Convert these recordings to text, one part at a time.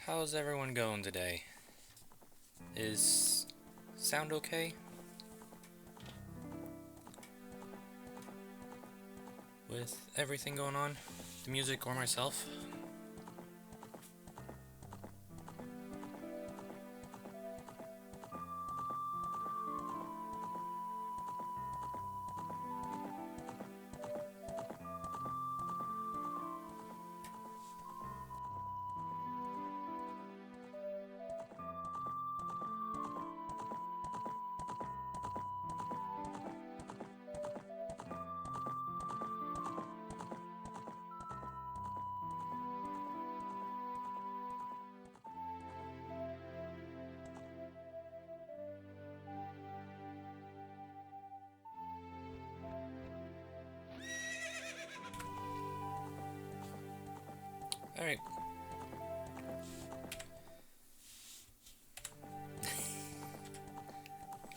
How's everyone going today? Is sound okay? With everything going on? The music or myself? Alright.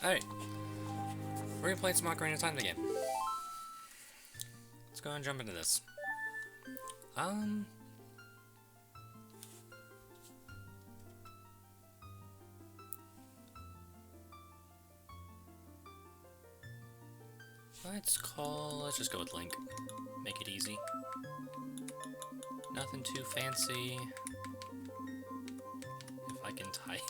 Alright. We're gonna play some Ocarina of Time again. Let's go and jump into this. Let's just go with Link. Make it easy. Nothing too fancy. If I can type.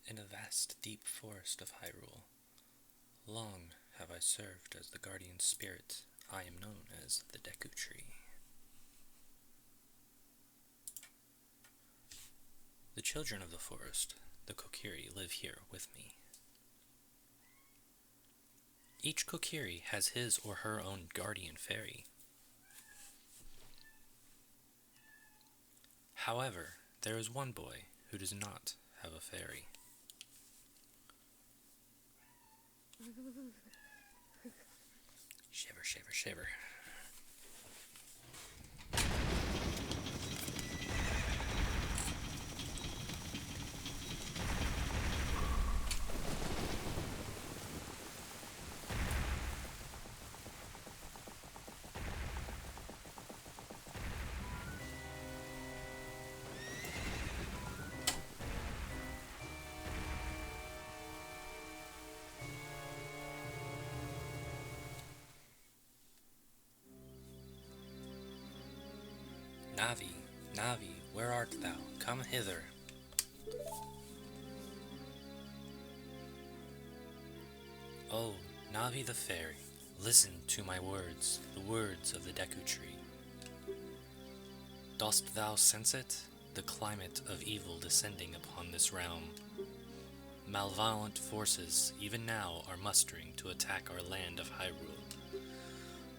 In a vast, deep forest of Hyrule, long have I served as the guardian spirit. I am known as the Deku Tree. The children of the forest, the Kokiri, live here with me. Each Kokiri has his or her own guardian fairy. However, there is one boy who does not have a fairy. Shiver, shiver, shiver. Navi, Navi, where art thou? Come hither. Oh, Navi the fairy, listen to my words, the words of the Deku Tree. Dost thou sense it? The climate of evil descending upon this realm. Malevolent forces, even now, are mustering to attack our land of Hyrule.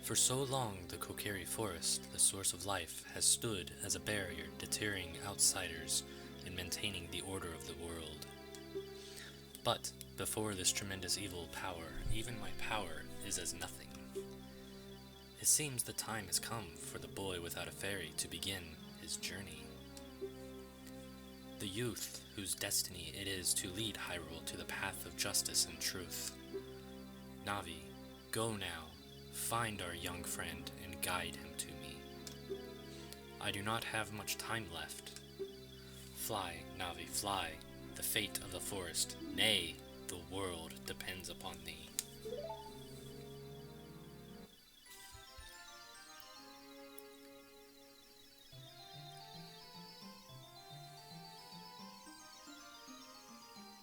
For so long, the Kokiri Forest, the source of life, has stood as a barrier deterring outsiders and maintaining the order of the world. But before this tremendous evil power, even my power is as nothing. It seems the time has come for the boy without a fairy to begin his journey. The youth whose destiny it is to lead Hyrule to the path of justice and truth. Navi, go now. Find our young friend and guide him to me. I do not have much time left. Fly, Navi, fly. The fate of the forest, nay, the world depends upon thee.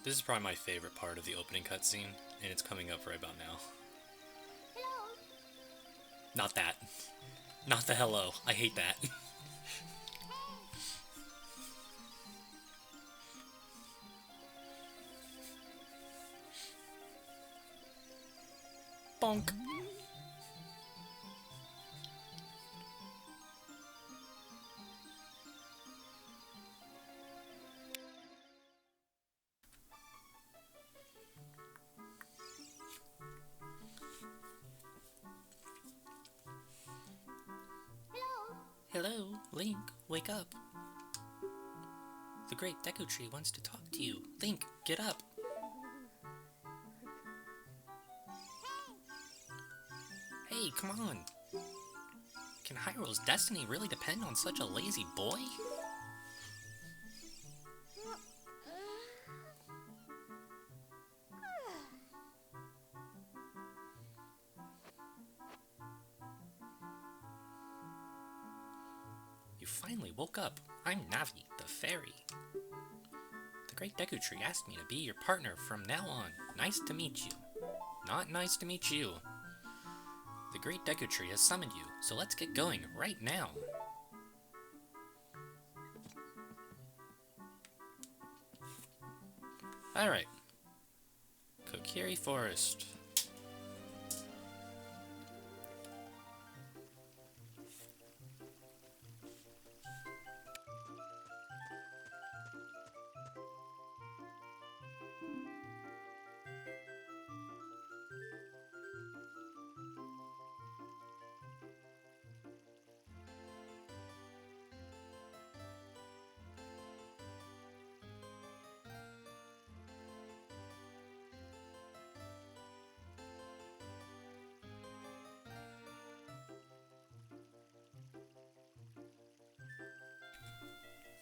This is probably my favorite part of the opening cutscene, and it's coming up right about now. Not that. Not the hello. I hate that. Bonk. Link, wake up. The great Deku Tree wants to talk to you. Link, get up. Hey, come on. Can Hyrule's destiny really depend on such a lazy boy? You finally woke up. I'm Navi, the fairy. The great Deku Tree asked me to be your partner from now on. Nice to meet you. Not nice to meet you. The great Deku Tree has summoned you, so let's get going right now. Alright. Kokiri Forest.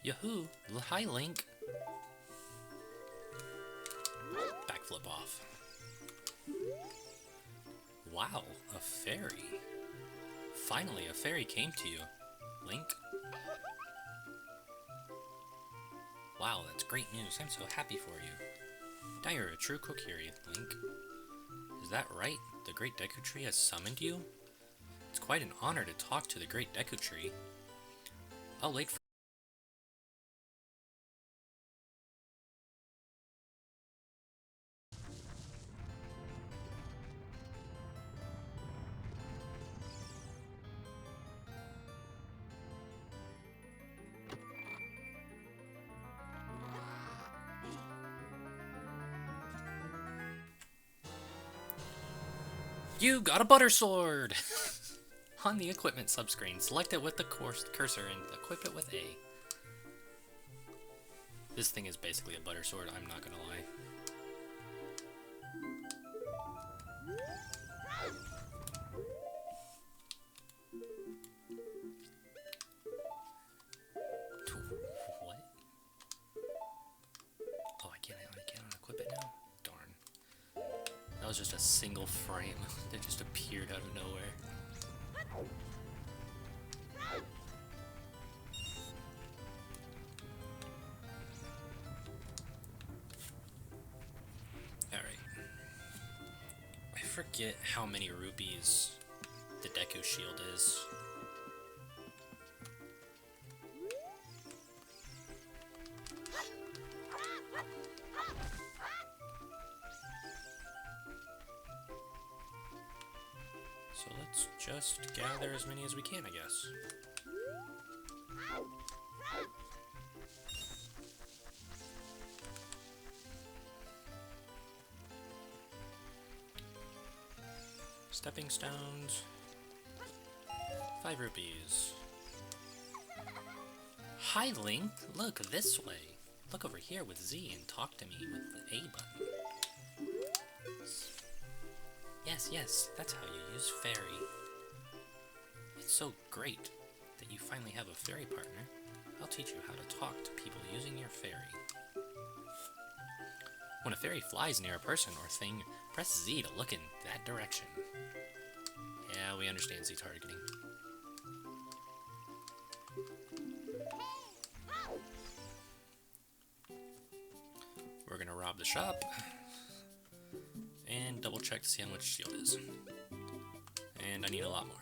Yahoo! Hi, Link! Backflip off. Wow, a fairy. Finally, a fairy came to you, Link. Wow, that's great news. I'm so happy for you. Now you're a true Kokiri, Link. Is that right? The great Deku Tree has summoned you? It's quite an honor to talk to the great Deku Tree. I'll wait for You got a butter sword! On the equipment subscreen, select it with the cursor and equip it with A. This thing is basically a butter sword, I'm not gonna lie. What? Oh, I can't unequip it now? Darn. That was just a single frame that just appeared out of nowhere. Alright. I forget how many rupees the Deku Shield is. So let's just gather as many as we can, I guess. Stepping stones. 5 rupees. Hi, Link! Look, this way! Look over here with Z and talk to me with the A button. Yes, that's how you use fairy. It's so great that you finally have a fairy partner. I'll teach you how to talk to people using your fairy. When a fairy flies near a person or thing, press Z to look in that direction. Yeah, we understand Z targeting. We're gonna rob the shop and double check to see how much shield is. And I need a lot more.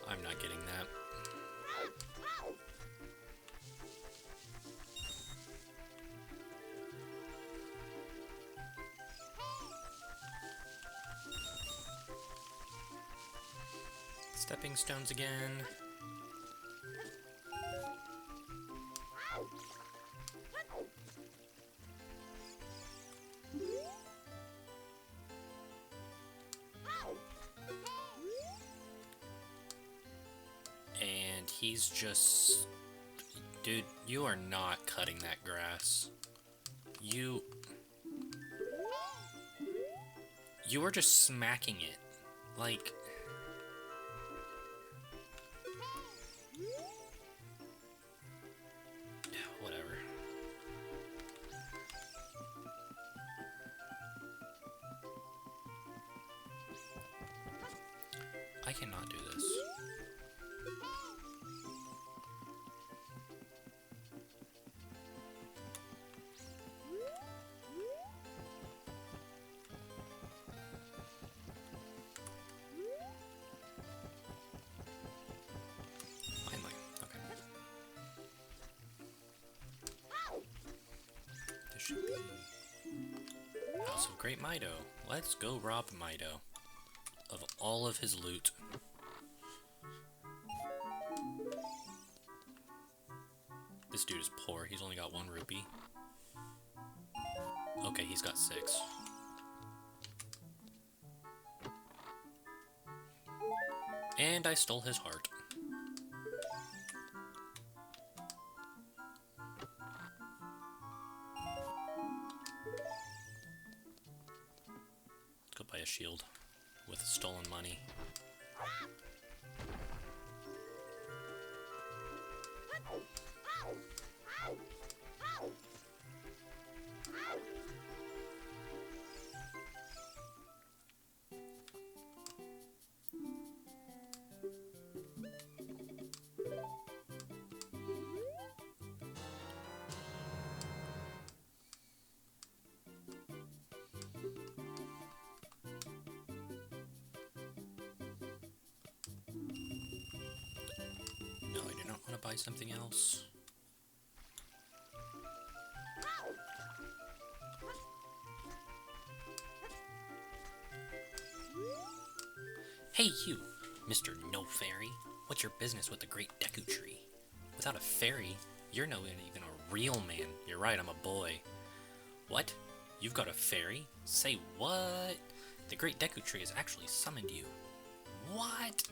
I'm not getting that. Stepping stones again. And he's just... Dude, you are not cutting that grass. You are just smacking it. Like... Whatever. I cannot do this. Finally. Okay. This should be House of Great Mido. Let's go rob Mido of all of his loot. This dude is poor. He's only got 1 rupee. Okay, he's got 6. And I stole his heart. Let's go buy a shield with stolen money. No, I do not want to buy something else. Hey you, Mr. No Fairy. What's your business with the Great Deku Tree? Without a fairy, you're not even a real man. You're right, I'm a boy. What? You've got a fairy? Say what? The Great Deku Tree has actually summoned you. What?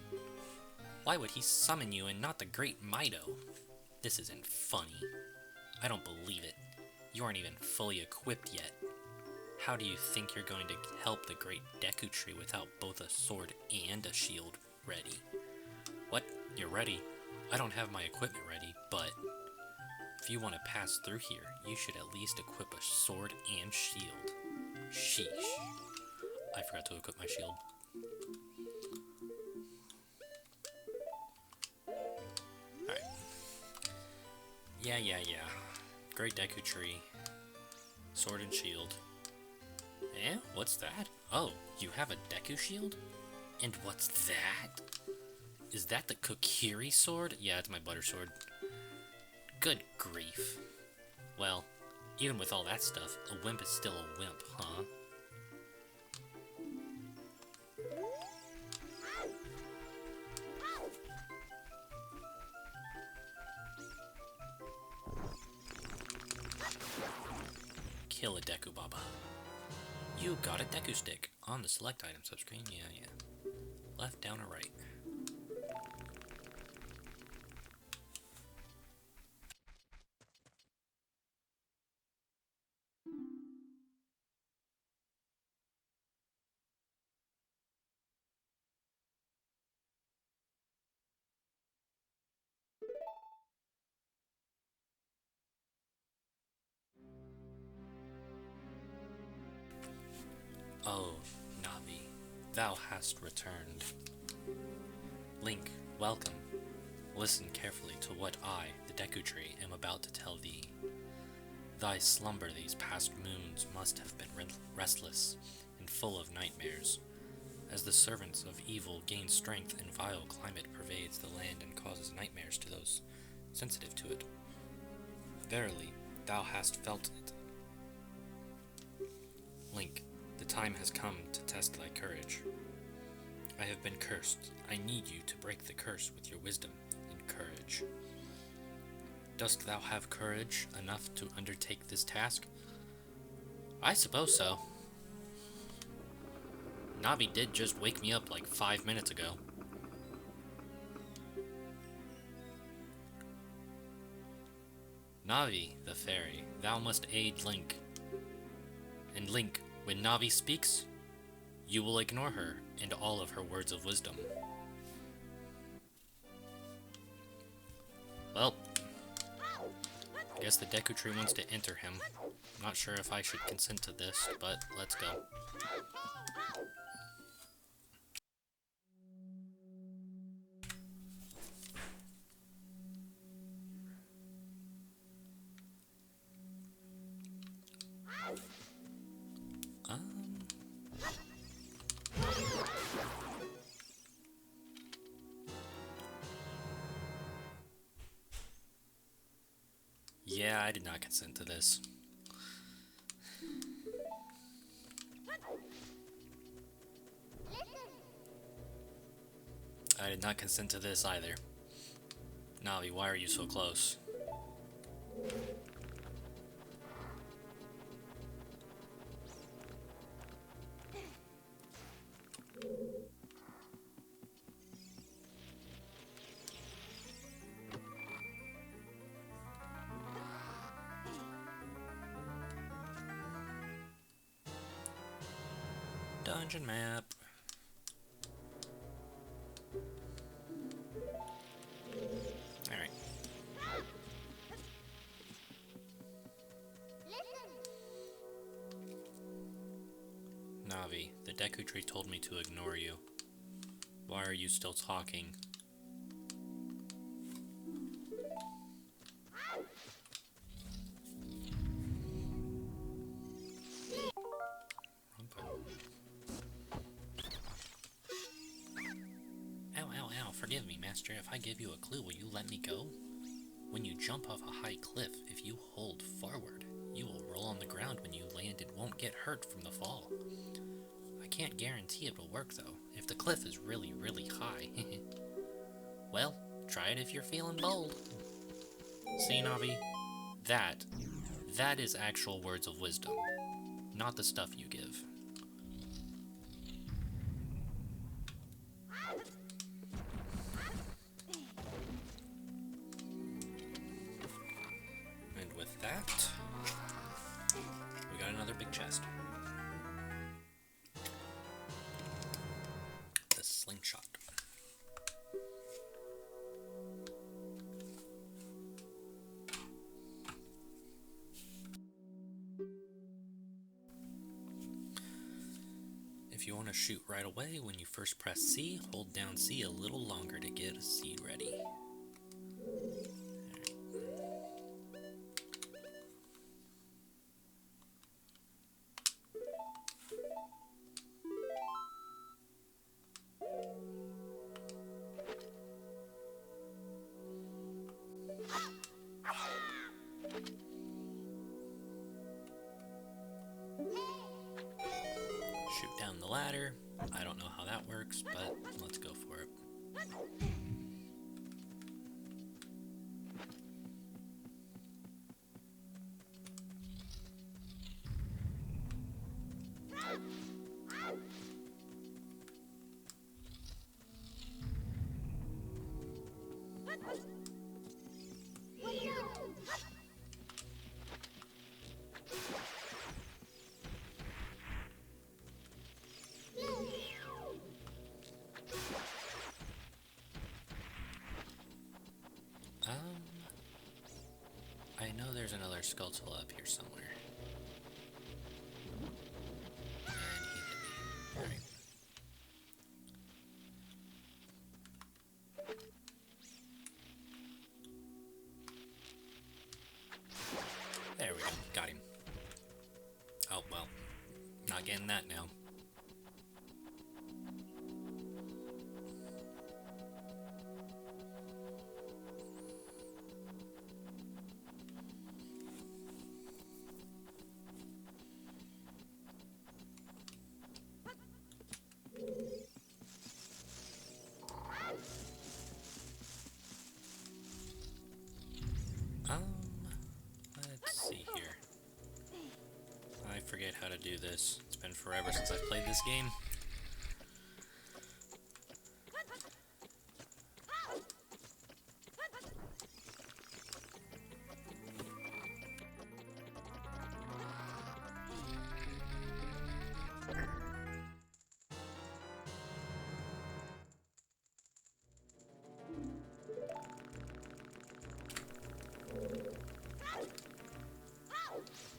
Why would he summon you and not the Great Mido? This isn't funny. I don't believe it. You aren't even fully equipped yet. How do you think you're going to help the Great Deku Tree without both a sword and a shield ready? What? You're ready? I don't have my equipment ready, but if you want to pass through here, you should at least equip a sword and shield. Sheesh. I forgot to equip my shield. Alright. Yeah. Great Deku Tree. Sword and shield. Eh? What's that? Oh, you have a Deku shield? And what's that? Is that the Kokiri sword? Yeah, it's my butter sword. Good grief. Well, even with all that stuff, a wimp is still a wimp, huh? Kill a Deku Baba. You got a Deku stick. On the select item subscreen, yeah. Left, down, or right? Oh, Navi, thou hast returned. Link, welcome. Listen carefully to what I, the Deku Tree, am about to tell thee. Thy slumber these past moons must have been restless and full of nightmares, as the servants of evil gain strength and vile climate pervades the land and causes nightmares to those sensitive to it. Verily, thou hast felt it. Link, the time has come to test thy courage. I have been cursed. I need you to break the curse with your wisdom and courage. Dost thou have courage enough to undertake this task? I suppose so. Navi did just wake me up like 5 minutes ago. Navi, the fairy, thou must aid Link. And Link, when Navi speaks, you will ignore her and all of her words of wisdom. Well, I guess the Deku Tree wants to enter him. Not sure if I should consent to this, but let's go. Yeah, I did not consent to this. I did not consent to this either. Navi, why are you so close? Dungeon map. Alright. Navi, the Deku Tree told me to ignore you. Why are you still talking? Ow, forgive me, Master. If I give you a clue, will you let me go? When you jump off a high cliff, if you hold forward, you will roll on the ground when you land and won't get hurt from the fall. I can't guarantee it will work, though, if the cliff is really, really high. Well, try it if you're feeling bold. See, Navi? That is actual words of wisdom, not the stuff you give. And with that, we got another big chest. The slingshot. If you want to shoot right away, when you first press C, hold down C a little longer to get a seed ready. Shoot down the ladder. I don't know how that works, but let's go for it. I know there's another Skulltula up here somewhere. And he hit me. Alright. There we go. Got him. Oh, well. Not getting that now. Um, let's see here. I forget how to do this. It's been forever since I've played this game.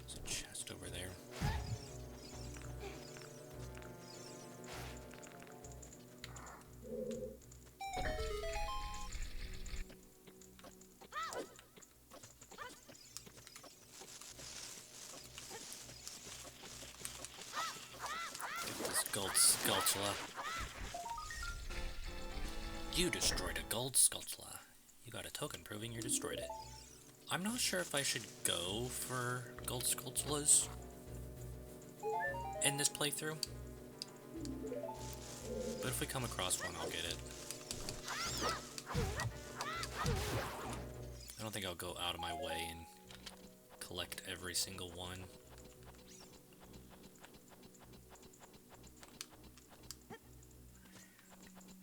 There's a chest over there. This gold Skulltula. You destroyed a gold Skulltula. You got a token proving you destroyed it. I'm not sure if I should go for gold Skulltulas in this playthrough. But if we come across one, I'll get it. I don't think I'll go out of my way and collect every single one.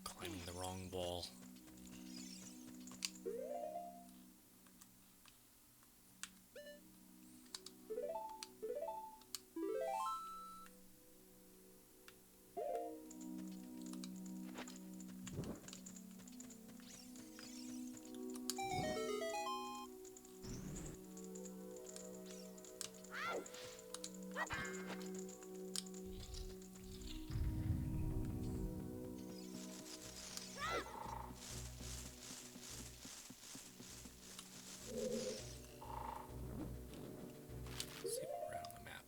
Climbing the wrong wall. See where we're at on the map.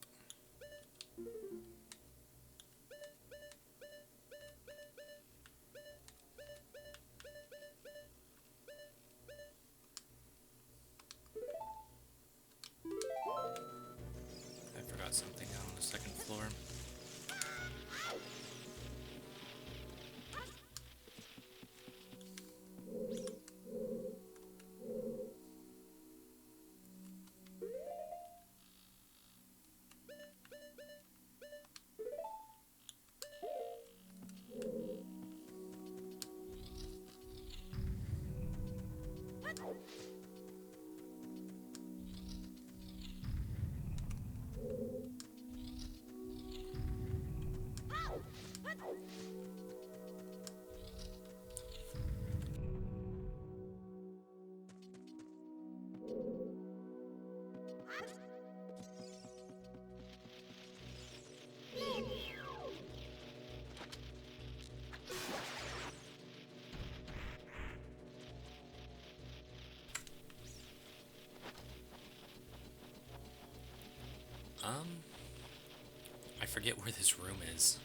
I forgot something down on the second floor. I forget where this room is.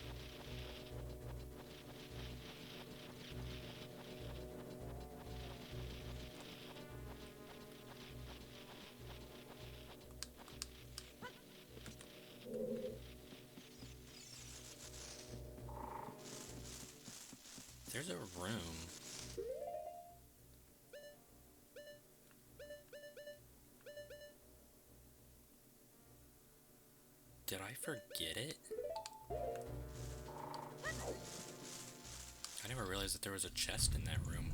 There's a room. Did I forget it? I never realized that there was a chest in that room.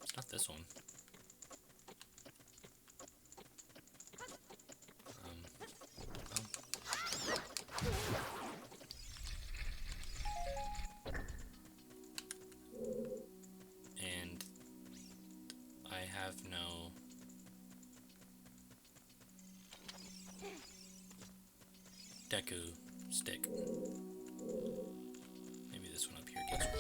It's not this one. And I have no... Deku stick. Maybe this one up here gets one.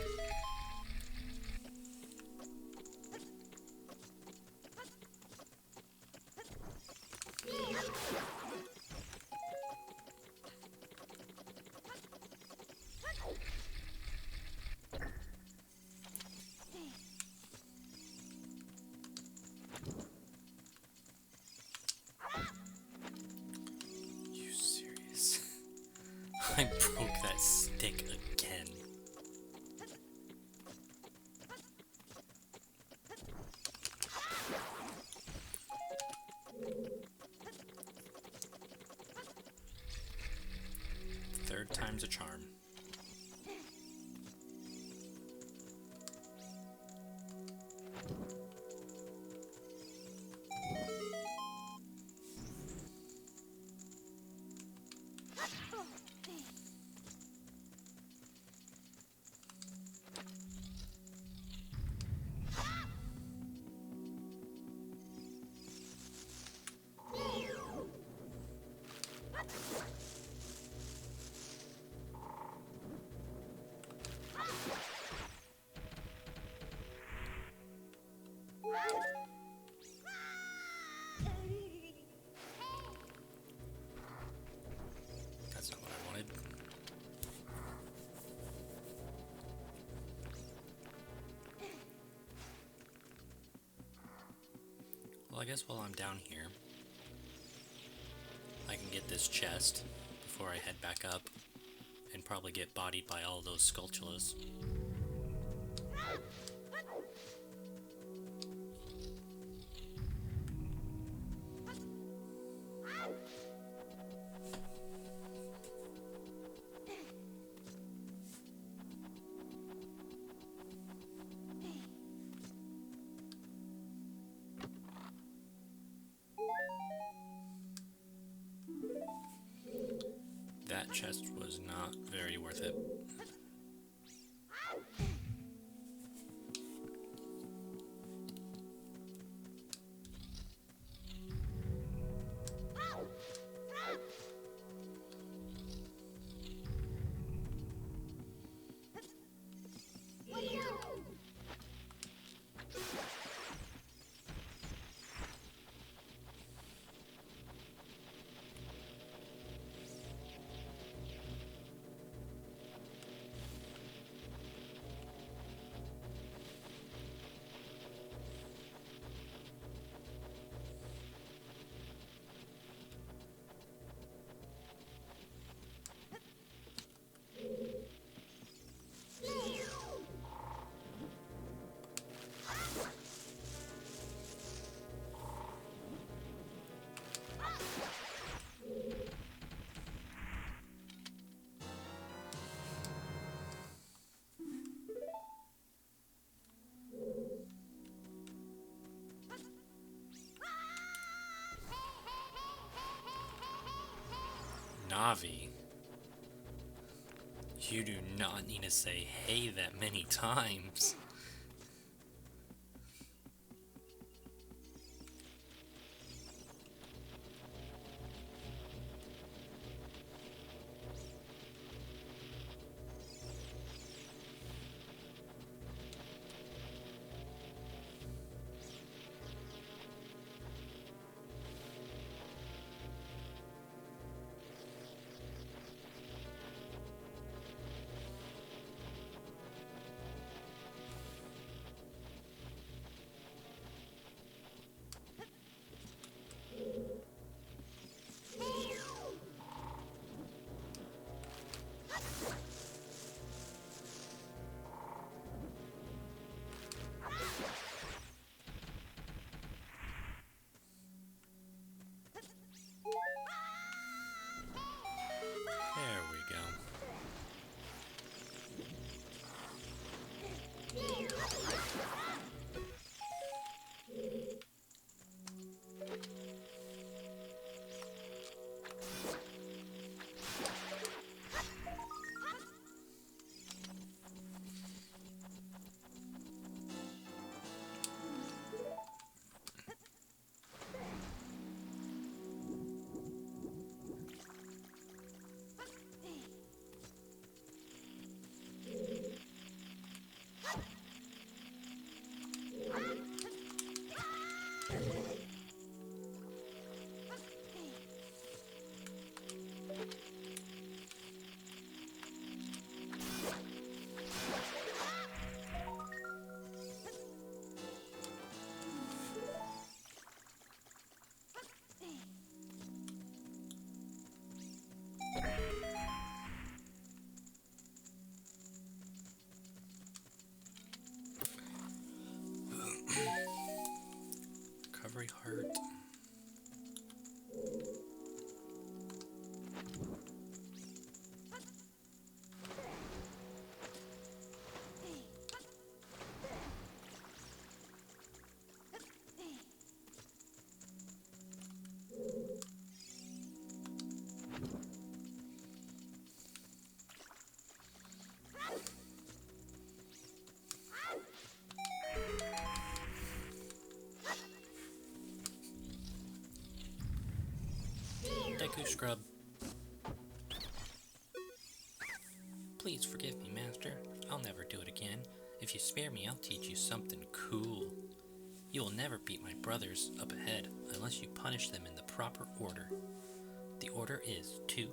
You serious? I broke that stick again. time's a charm. That's not what I wanted. Well, I guess while I'm down here, I can get this chest before I head back up and probably get bodied by all those Skulltulas. That chest was not very worth it. Navi, you do not need to say hey that many times. There we go. Recovery heart. too, scrub. Please forgive me, Master. I'll never do it again. If you spare me, I'll teach you something cool. You will never beat my brothers up ahead unless you punish them in the proper order. The order is 2,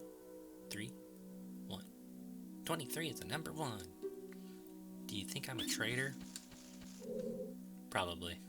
3, 1. 23 is the number 1. Do you think I'm a traitor? Probably.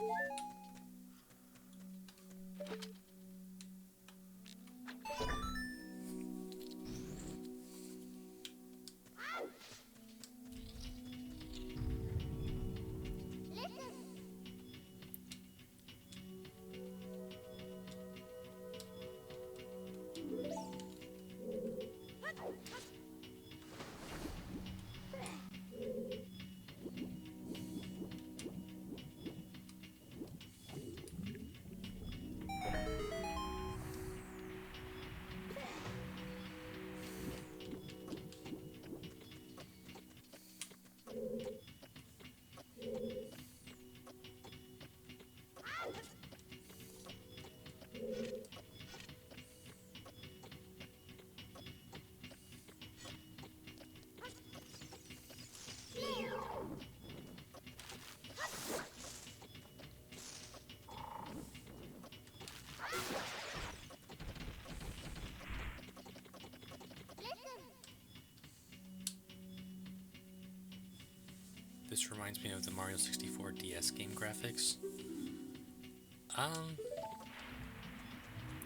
This reminds me of the Mario 64 DS game graphics.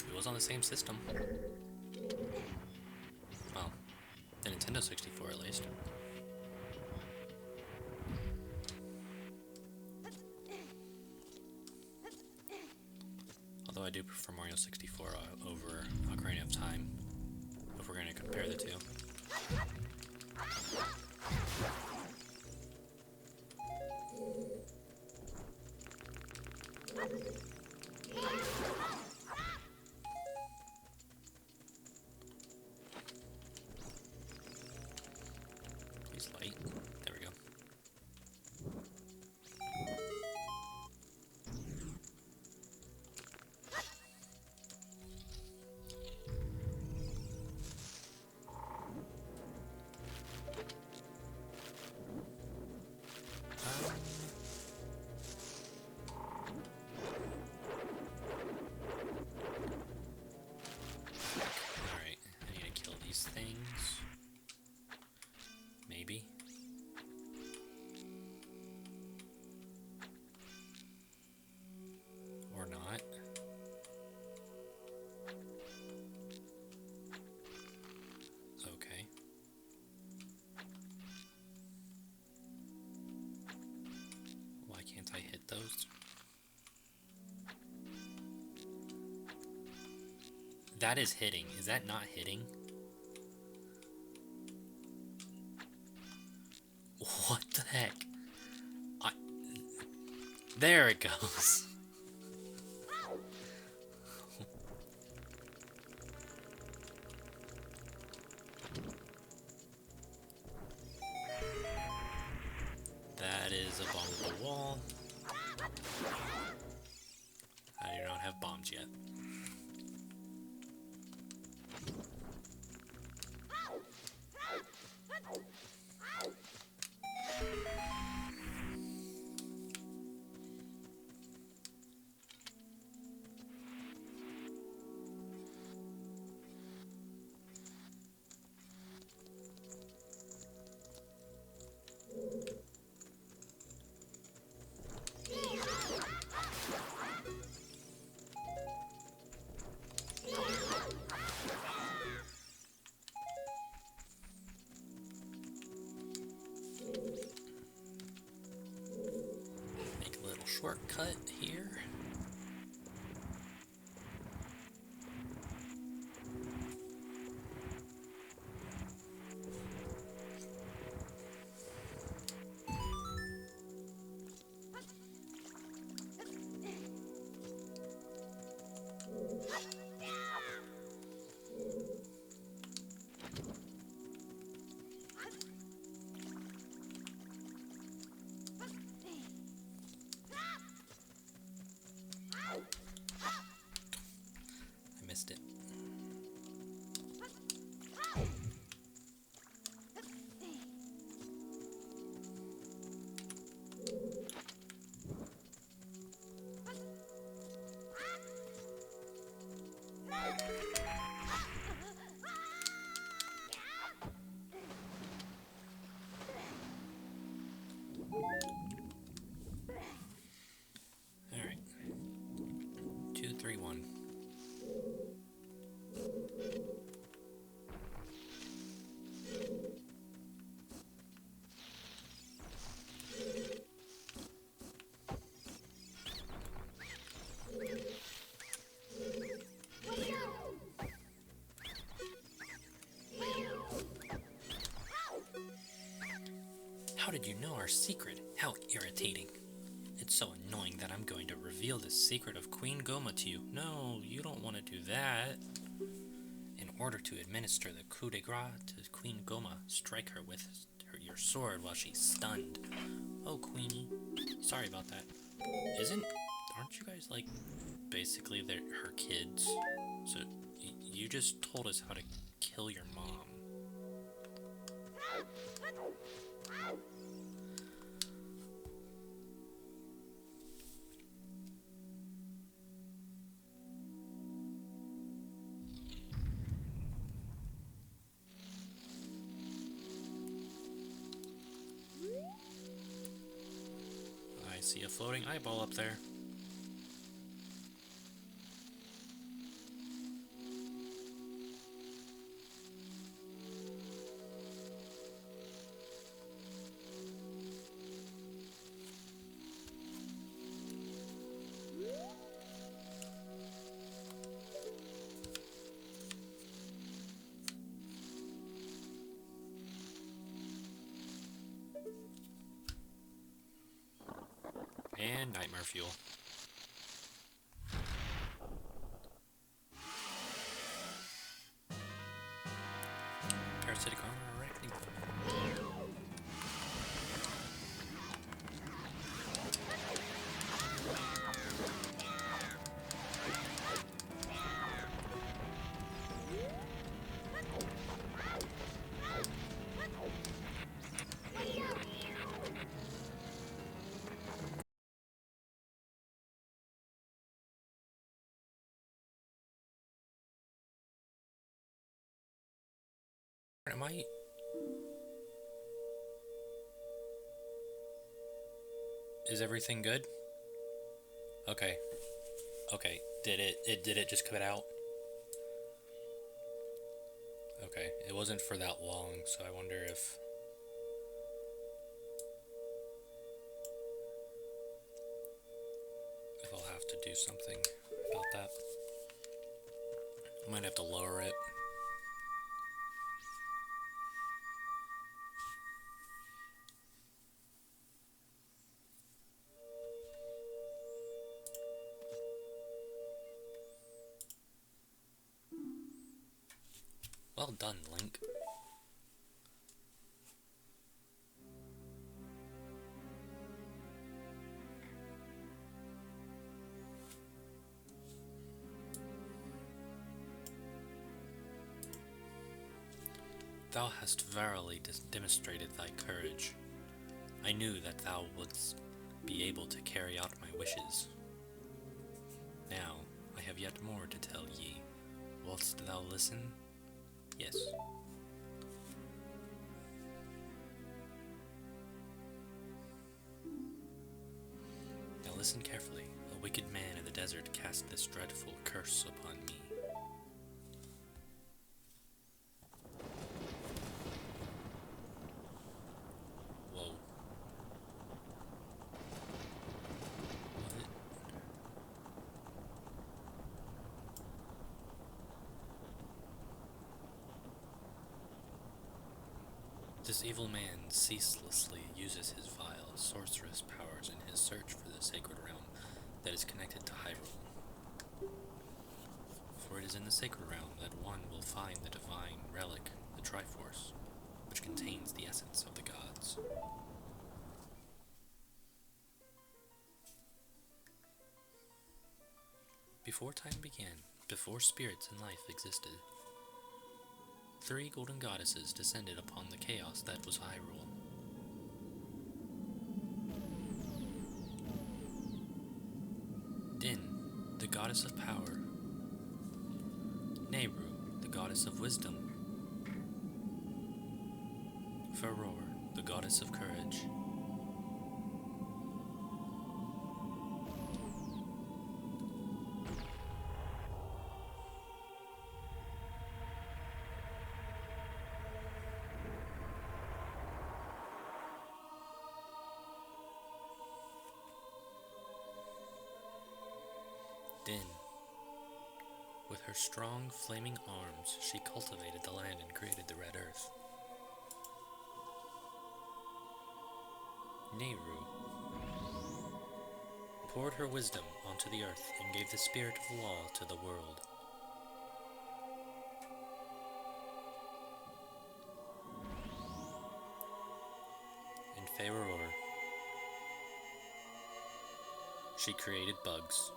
It was on the same system. Well, the Nintendo 64 at least. Although I do prefer Mario 64 over Ocarina of Time, if we're going to compare the two. He's light. There we go. Alright, I need to kill these things. Maybe. Or not. Okay. Why can't I hit those? That is hitting. Is that not hitting? What the heck? There it goes. That is a bomb on the wall. I do not have bombs yet. Make a little shortcut here. did you know our secret? How irritating. It's so annoying that I'm going to reveal the secret of Queen Goma to you. No, you don't want to do that. In order to administer the coup de grace to Queen Goma, strike her with your sword while she's stunned. Oh, Queenie. Sorry about that. Aren't you guys, like, basically her kids? So, you just told us how to kill your mom. I see a floating eyeball up there. And nightmare fuel. Parasitic armor, arachne. Am I... Is everything good? Okay. Okay. Did it just cut out? Okay. It wasn't for that long, so I wonder if I'll have to do something about that. I might have to lower it. Well done, Link. Thou hast verily demonstrated thy courage. I knew that thou wouldst be able to carry out my wishes. Now, I have yet more to tell ye. Wilt thou listen? Yes. Now listen carefully. A wicked man in the desert cast this dreadful curse upon me. Whoa. What? This evil man ceaselessly uses his vile, sorcerous powers in his search for the sacred realm that is connected to Hyrule. For it is in the sacred realm that one will find the divine relic, the Triforce, which contains the essence of the gods. Before time began, before spirits and life existed, 3 golden goddesses descended upon the chaos that was Hyrule. Din, the goddess of power. Nehru, the goddess of wisdom. Farore, the goddess of courage. Din. With her strong, flaming arms, she cultivated the land and created the Red Earth. Nehru poured her wisdom onto the earth and gave the spirit of law to the world. In Faeror, she created bugs.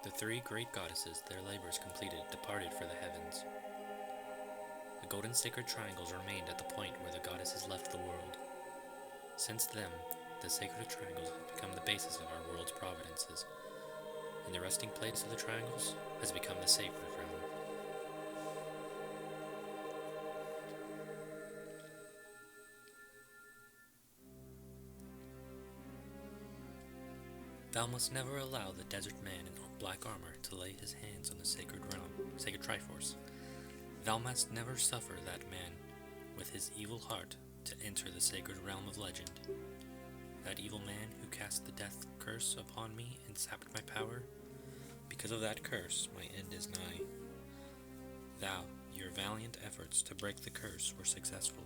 The three great goddesses, their labors completed, departed for the heavens. The golden sacred triangles remained at the point where the goddesses left the world. Since then, the sacred triangles have become the basis of our world's providences, and the resting place of the triangles has become the sacred realm. Thou must never allow the desert man in black armor to lay his hands on the sacred realm, sacred Triforce. Thou must never suffer that man with his evil heart to enter the sacred realm of legend. That evil man who cast the death curse upon me and sapped my power, because of that curse my end is nigh. Thou, your valiant efforts to break the curse were successful.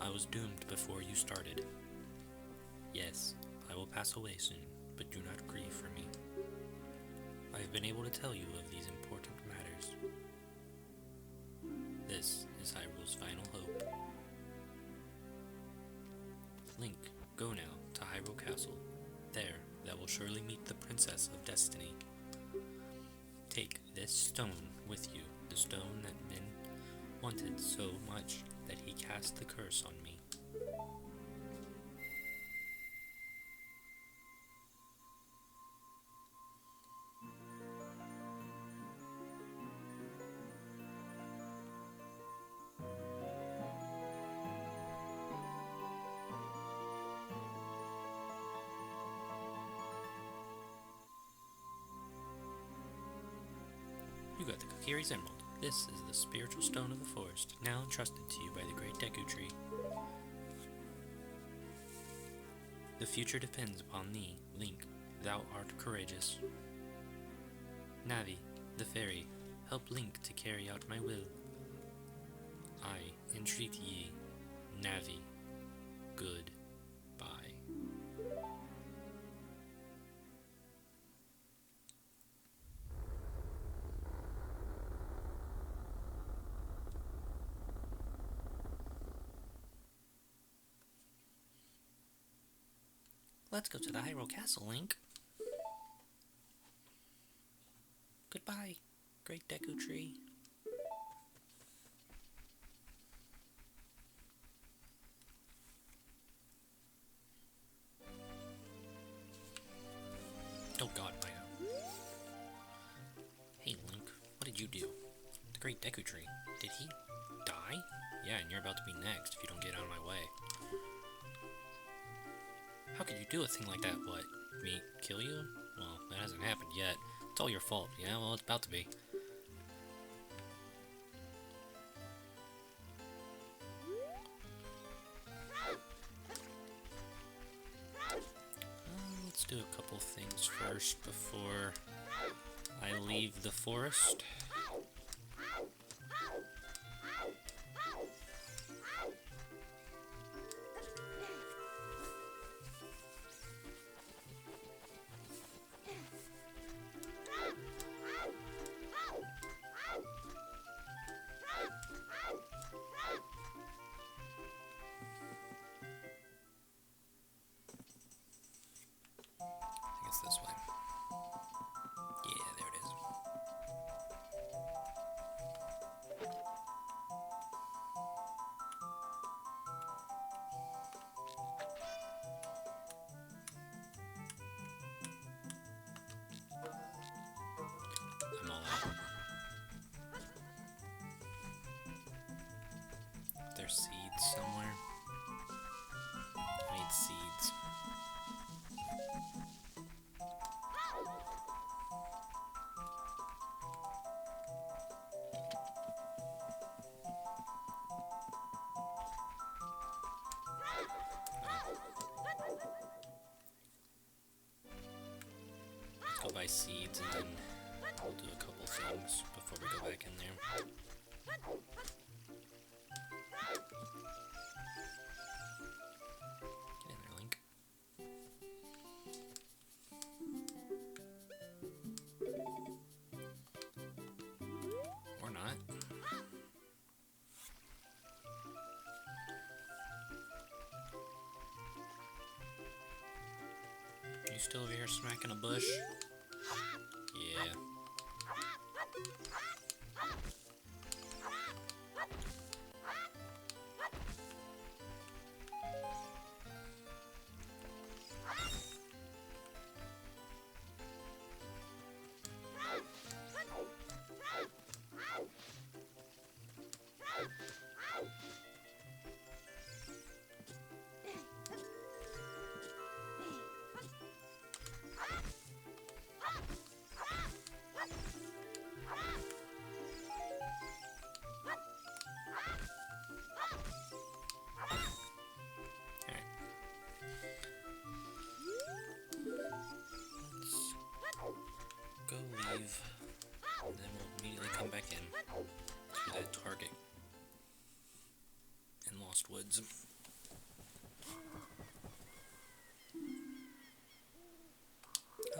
I was doomed before you started. Yes, I will pass away soon, but do not grieve for me. I have been able to tell you of these important matters. This is Hyrule's final hope. Link, go now to Hyrule Castle. There, thou will surely meet the Princess of Destiny. Take this stone with you, the stone that men wanted so much that he cast the curse on me. You got the Kokiri's Emerald. This is the spiritual stone of the forest, now entrusted to you by the great Deku Tree. The future depends upon thee, Link. Thou art courageous. Navi, the fairy, help Link to carry out my will. I entreat ye, Navi. Goodbye. Let's go to the Hyrule Castle, Link. Goodbye, great Deku Tree. Oh god, Maya. Hey, Link, what did you do? The great Deku Tree, did he die? Yeah, and you're about to be next if you don't get out of my way. How could you do a thing like that? What, me kill you? Well, that hasn't happened yet. It's all your fault. Yeah, well, it's about to be. Let's do a couple things first before I leave the forest. This way. Yeah, there it is. I'm all out. There's seeds somewhere. I need seeds. buy seeds and then we'll do a couple things before we go back in there. Get in there, Link. Or not. You still over here smacking a bush? Yeah. Go leave, and then we'll immediately come back in to that target in Lost Woods.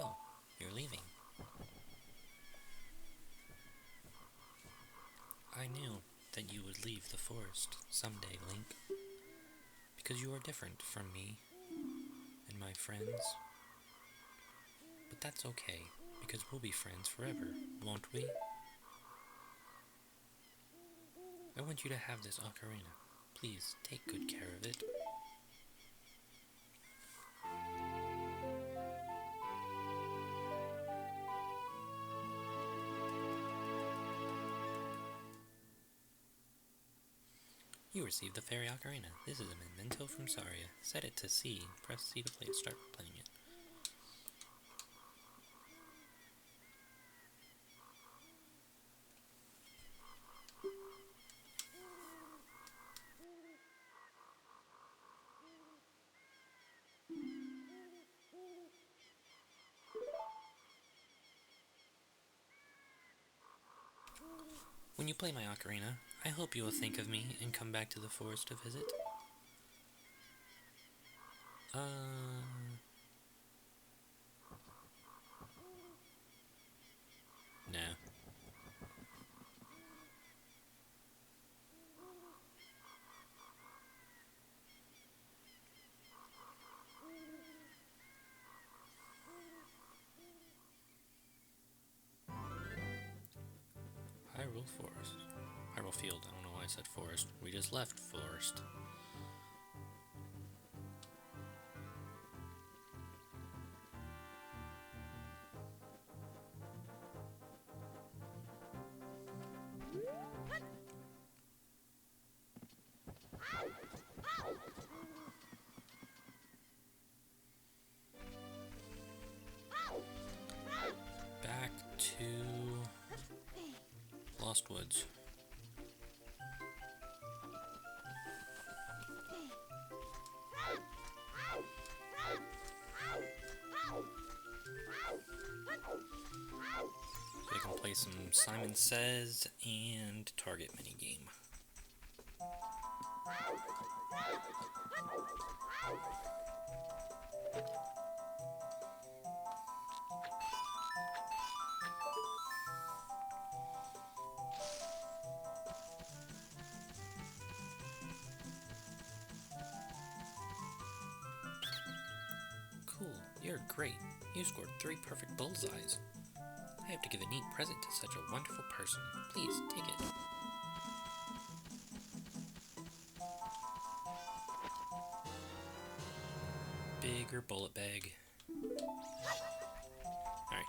Oh, you're leaving. I knew that you would leave the forest someday, Link, because you are different from me and my friends. But that's okay, because we'll be friends forever, won't we? I want you to have this ocarina. Please, take good care of it. You received the fairy ocarina. This is a memento from Saria. Set it to C. Press C to play it. Start playing it. When you play my ocarina, I hope you will think of me and come back to the forest to visit. No. Hyrule Forest. Hyrule Field. I don't know why I said forest. We just left forest. Back to Lost Woods. So we can play some Simon Says and Target minigame. Cool, you're great. You scored 3 perfect bullseyes. I have to give a neat present to such a wonderful person. Please, take it. Bigger bullet bag. Alright.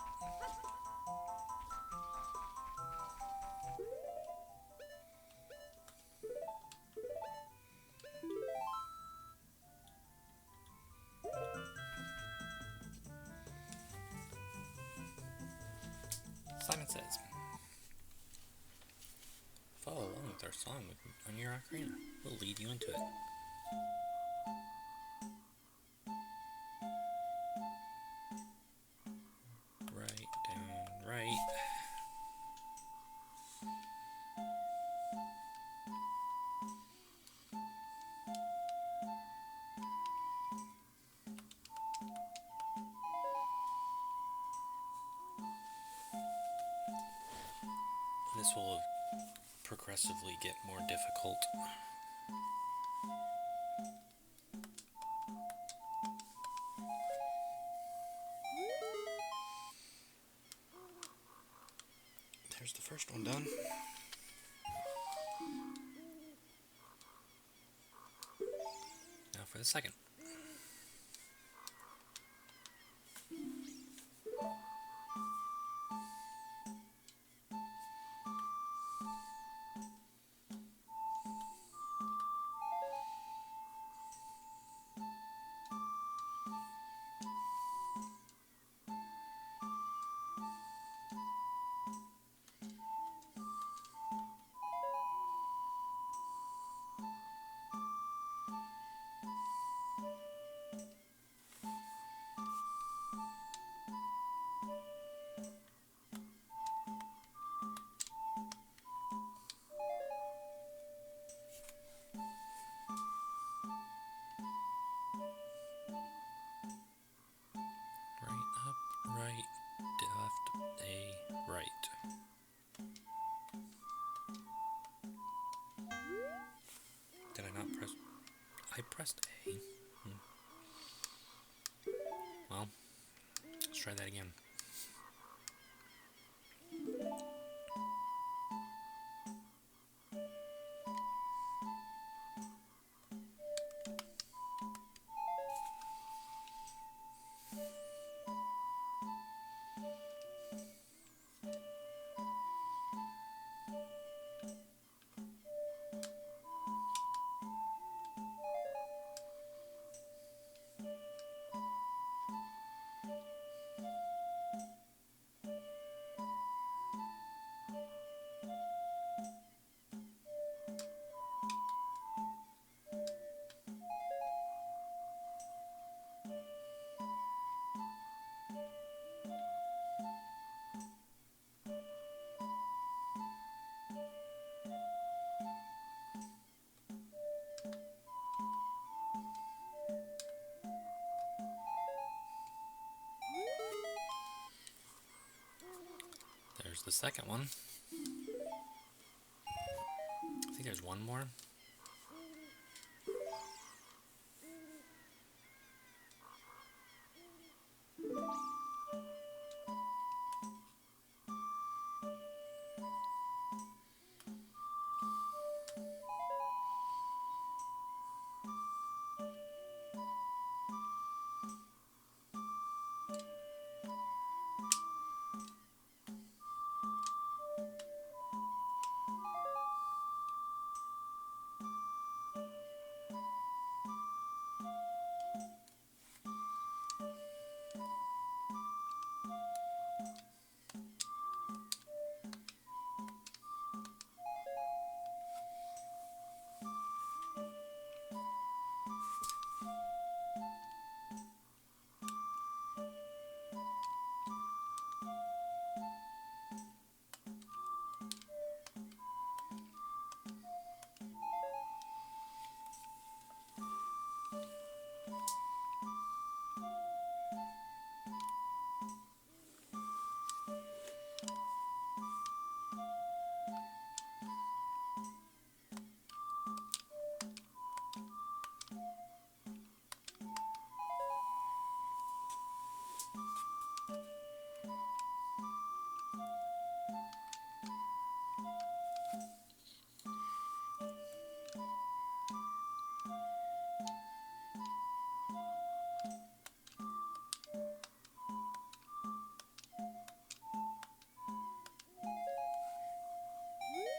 Simon Says, follow along with our song on your ocarina. We'll lead you into it. Right This will progressively get more difficult. There's the first one done. Now for the second. Right, up, right, left, A, right. Did I not press? I pressed A. Well, let's try that again. There's the second one. I think there's one more.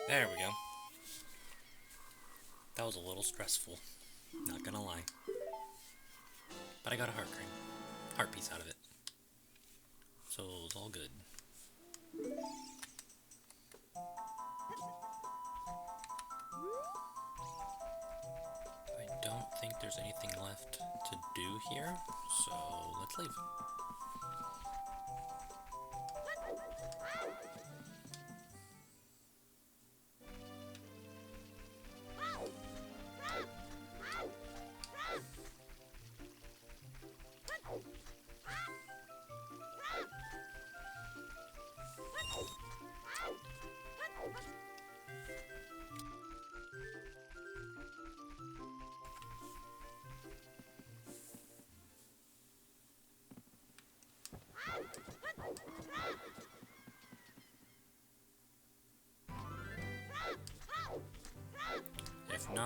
There we go. That was a little stressful, not gonna lie. But I got a heart piece out of it. So it's all good. I don't think there's anything left to do here, so let's leave.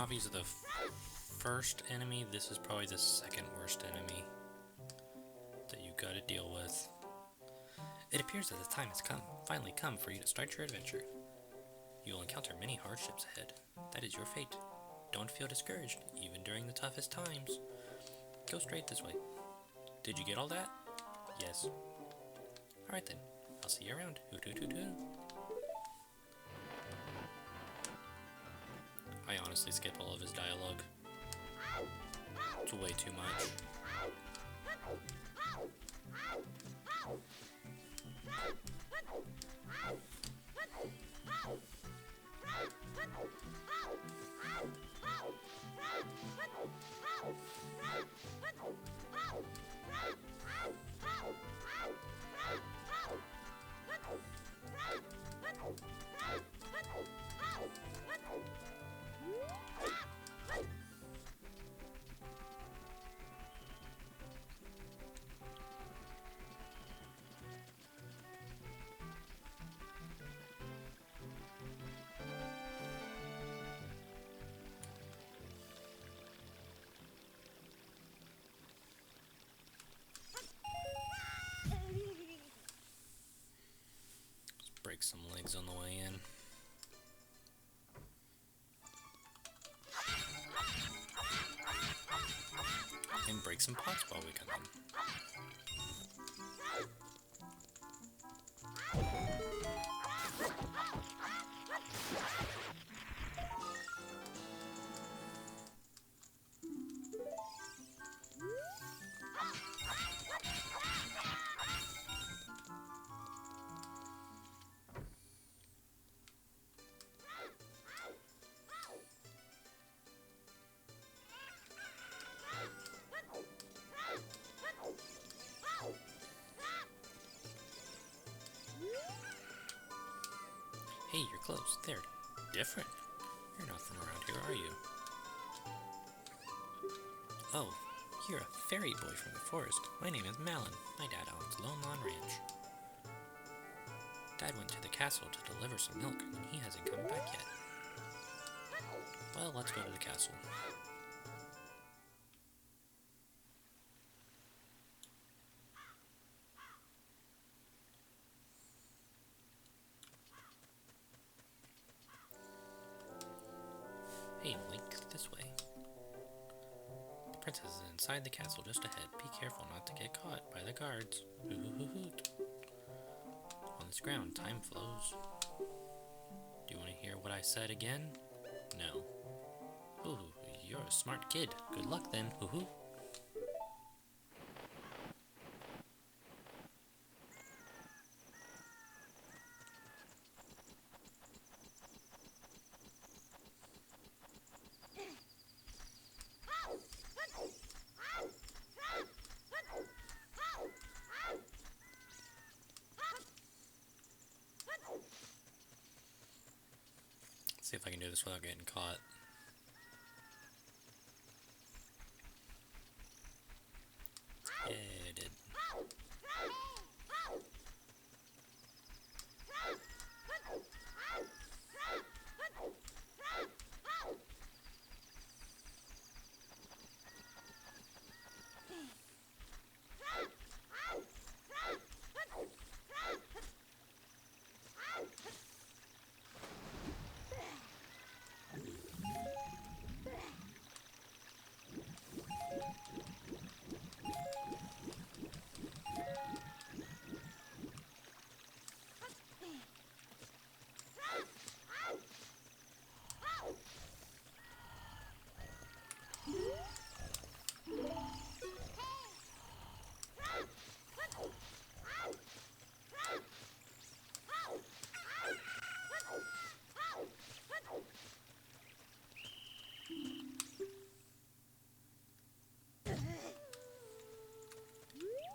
copies of the first enemy, this is probably the second worst enemy that you gotta deal with. It appears that the time has finally come for you to start your adventure. You will encounter many hardships ahead. That is your fate. Don't feel discouraged, even during the toughest times. Go straight this way. Did you get all that? Yes. Alright then, I'll see you around. Hoot hoot hoot hoot. I honestly skip all of his dialogue. It's way too much. Break some legs on the way in. And break some pots while we come in. Hey, you're close. They're different. You're not from around here, are you? Oh, you're a fairy boy from the forest. My name is Malin. My dad owns Lone Lawn Ranch. Dad went to the castle to deliver some milk, and he hasn't come back yet. Well, let's go to the castle. Hey, Link, this way. The princess is inside the castle just ahead. Be careful not to get caught by the guards. Hoot. On this ground, time flows. Do you want to hear what I said again? No. Ooh, you're a smart kid. Good luck then. Hoo-hoo. See if I can do this without getting caught. Yeah, I did.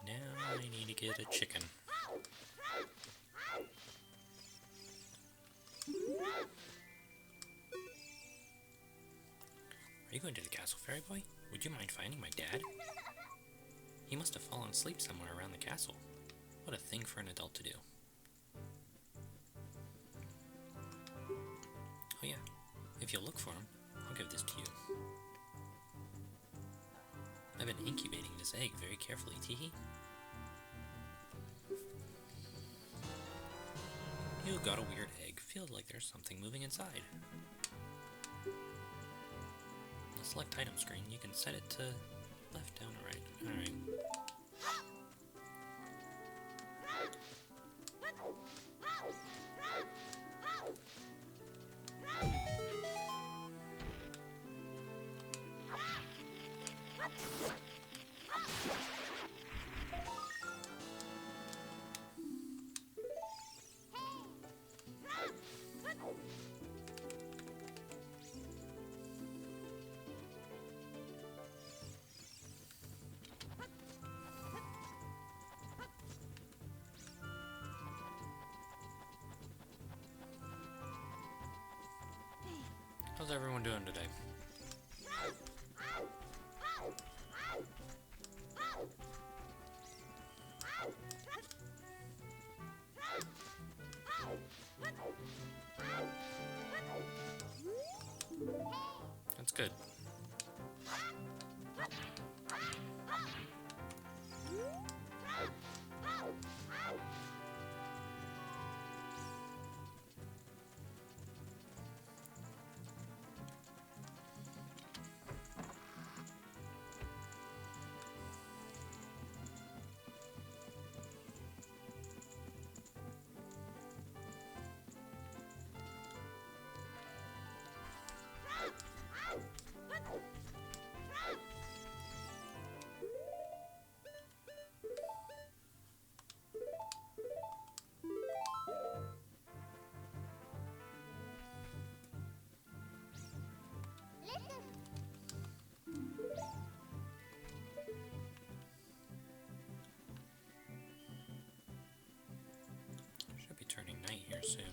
Now I need to get a chicken. Are you going to the castle, fairy boy? Would you mind finding my dad? He must have fallen asleep somewhere around the castle. What a thing for an adult to do. Oh yeah, if you'll look for him, I'll give this to you. I've been incubating this egg very carefully, Teehee. You got a weird egg. Feels like there's something moving inside. The select item screen, you can set it to left, down, or right. Alright. How's everyone doing today? That's good. Should be turning night here soon.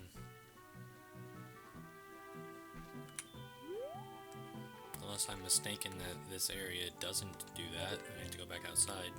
Unless I'm mistaken that this area doesn't do that. I have to go back outside.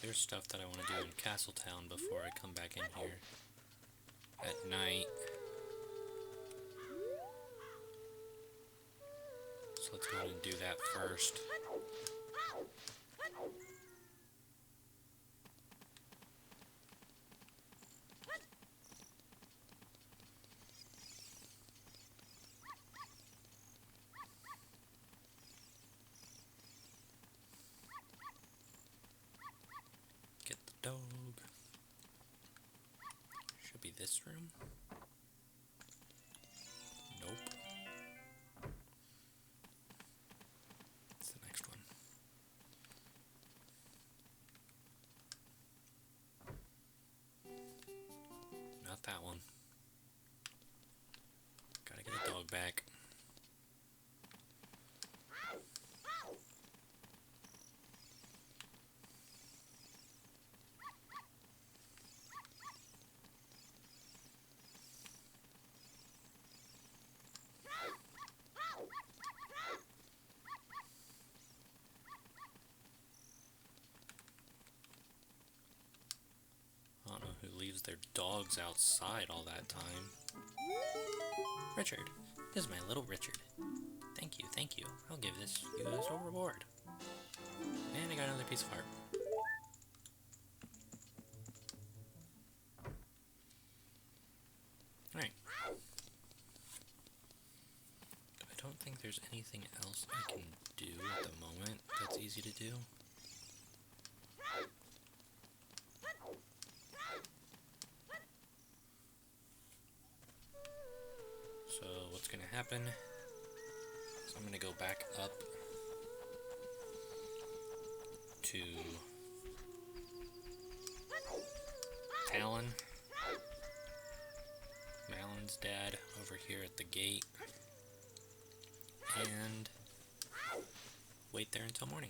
There's stuff that I want to do in Castletown before I come back in here at night. So let's go ahead and do that first. Dog. Should be this room. Nope. It's the next one. Not that one. Gotta get a dog back. I don't know who leaves their dogs outside all that time. Richard. This is my little Richard. Thank you, thank you. I'll give you as a reward. And I got another piece of art. Alright. I don't think there's anything else I can do at the moment that's easy to do. So what's going to happen is I'm going to go back up to Talon, Malon's dad over here at the gate, and wait there until morning.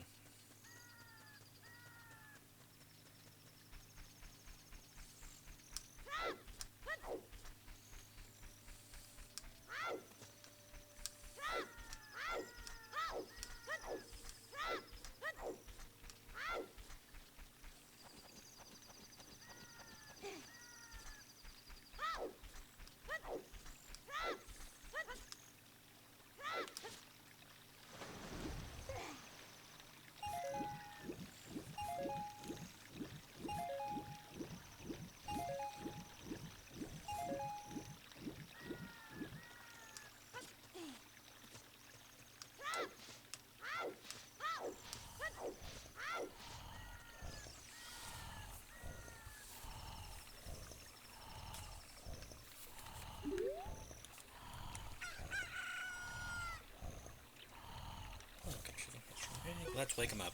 Let's wake him up.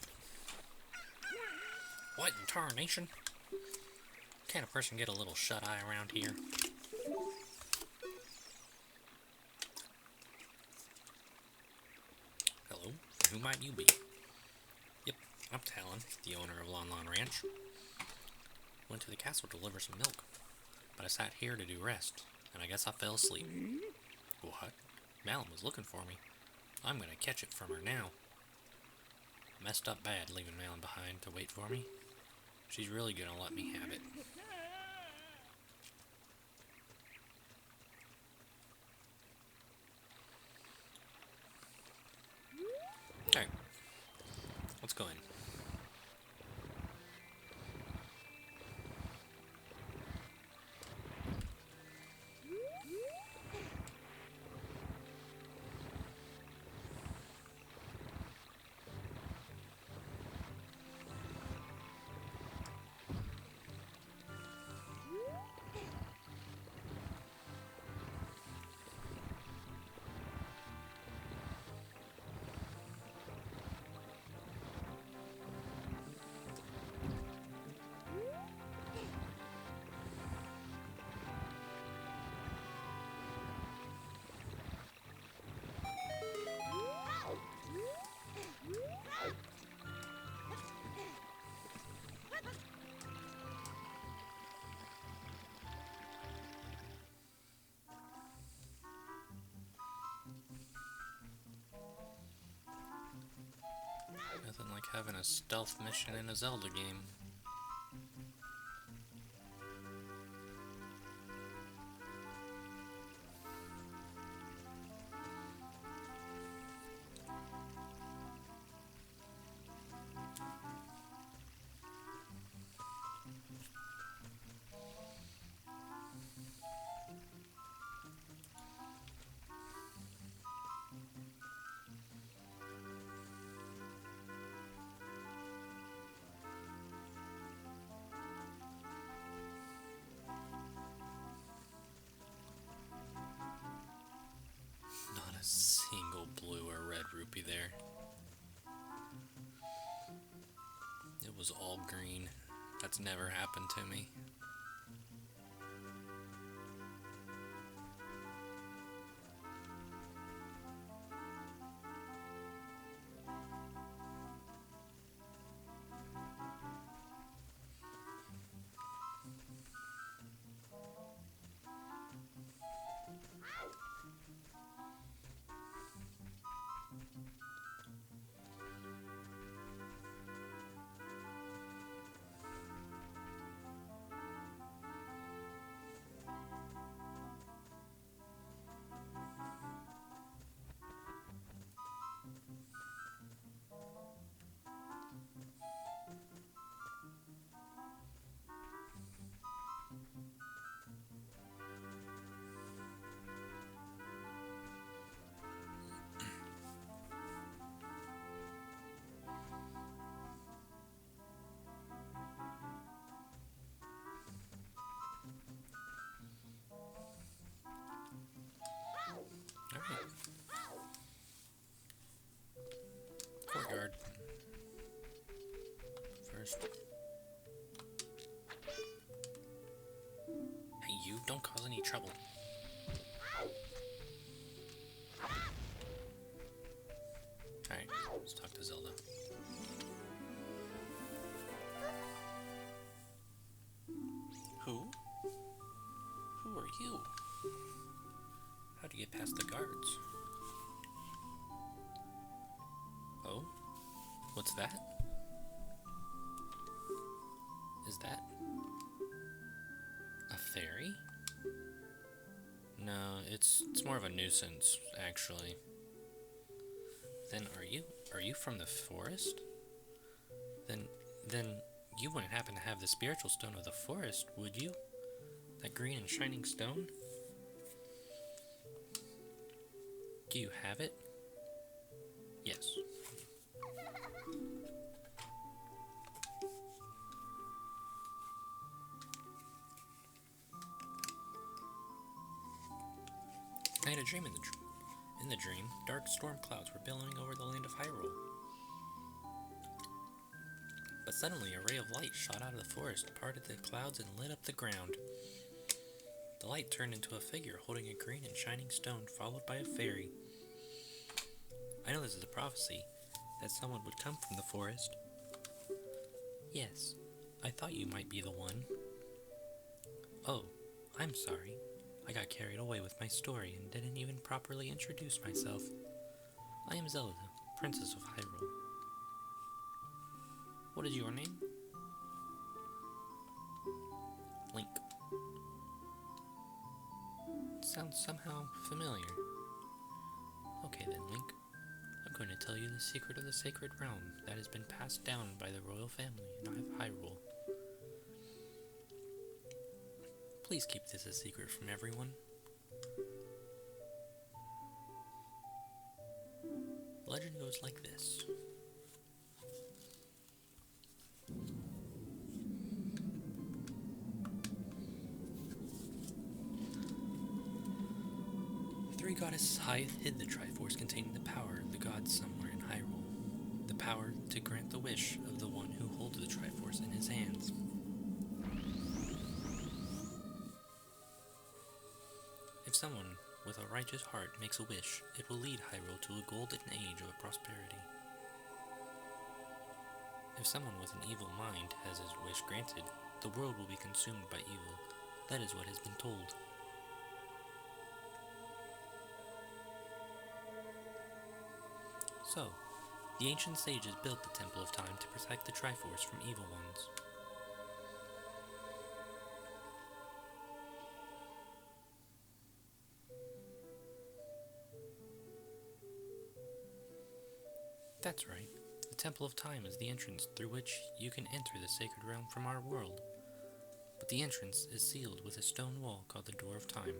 What in tarnation? Can't a person get a little shut-eye around here? Hello, who might you be? Yep, I'm Talon, the owner of Lon Lon Ranch. Went to the castle to deliver some milk, but I sat here to do rest, and I guess I fell asleep. What? Malin was looking for me. I'm gonna catch it from her now. Messed up bad leaving Malin behind to wait for me. She's really gonna let me have it. Alright, let's go in. Nothing like having a stealth mission in a Zelda game. Not a single blue or red rupee there. It was all green. That's never happened to me. Alright. Courtyard. First. Hey, you, don't cause any trouble. Let's talk to Zelda. Who? Who are you? How do you get past the guards? Oh? What's that? Is that a fairy? No, it's more of a nuisance, actually. Then are you from the forest? Then you wouldn't happen to have the spiritual stone of the forest, would you? That green and shining stone? Do you have it? Yes. I had a dream in the dream, dark storm clouds were billowing over the land of Hyrule. But suddenly a ray of light shot out of the forest, parted the clouds, and lit up the ground. The light turned into a figure holding a green and shining stone, followed by a fairy. I know this is a prophecy, that someone would come from the forest. Yes, I thought you might be the one. Oh, I'm sorry. I got carried away with my story and didn't even properly introduce myself. I am Zelda, Princess of Hyrule. What is your name? Link. Sounds somehow familiar. Okay then, Link. I'm going to tell you the secret of the sacred realm that has been passed down by the royal family in Hyrule. Please keep this a secret from everyone. The legend goes like this. The three goddesses hid the Triforce containing the power of the gods somewhere in Hyrule. The power to grant the wish of the one who holds the Triforce in his hands. If someone with a righteous heart makes a wish, it will lead Hyrule to a golden age of prosperity. If someone with an evil mind has his wish granted, the world will be consumed by evil. That is what has been told. So, the ancient sages built the Temple of Time to protect the Triforce from evil ones. That's right. The Temple of Time is the entrance through which you can enter the sacred realm from our world. But the entrance is sealed with a stone wall called the Door of Time.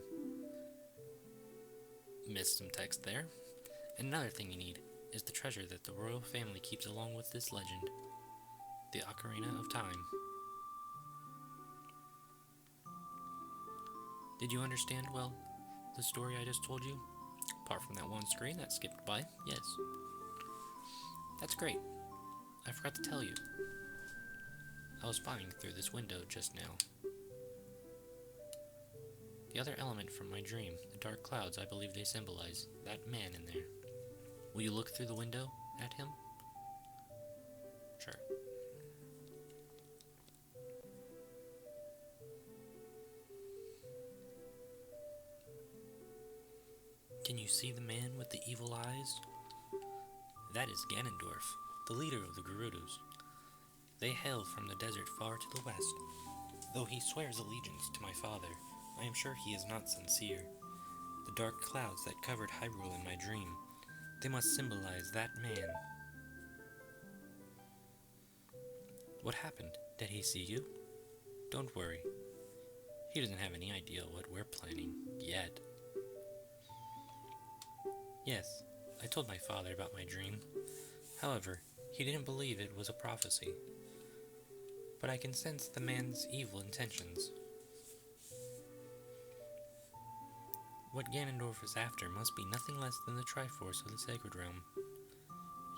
Missed some text there. And another thing you need is the treasure that the royal family keeps along with this legend. The Ocarina of Time. Did you understand well the story I just told you? Apart from that one screen that skipped by, yes. That's great. I forgot to tell you. I was spying through this window just now. The other element from my dream, the dark clouds, I believe they symbolize that man in there. Will you look through the window at him? Sure. Can you see the man with the evil eyes? That is Ganondorf, the leader of the Gerudos. They hail from the desert far to the west. Though he swears allegiance to my father, I am sure he is not sincere. The dark clouds that covered Hyrule in my dream, they must symbolize that man. What happened? Did he see you? Don't worry. He doesn't have any idea what we're planning, yet. Yes, I told my father about my dream. However, he didn't believe it was a prophecy. But I can sense the man's evil intentions. What Ganondorf is after must be nothing less than the Triforce of the Sacred Realm.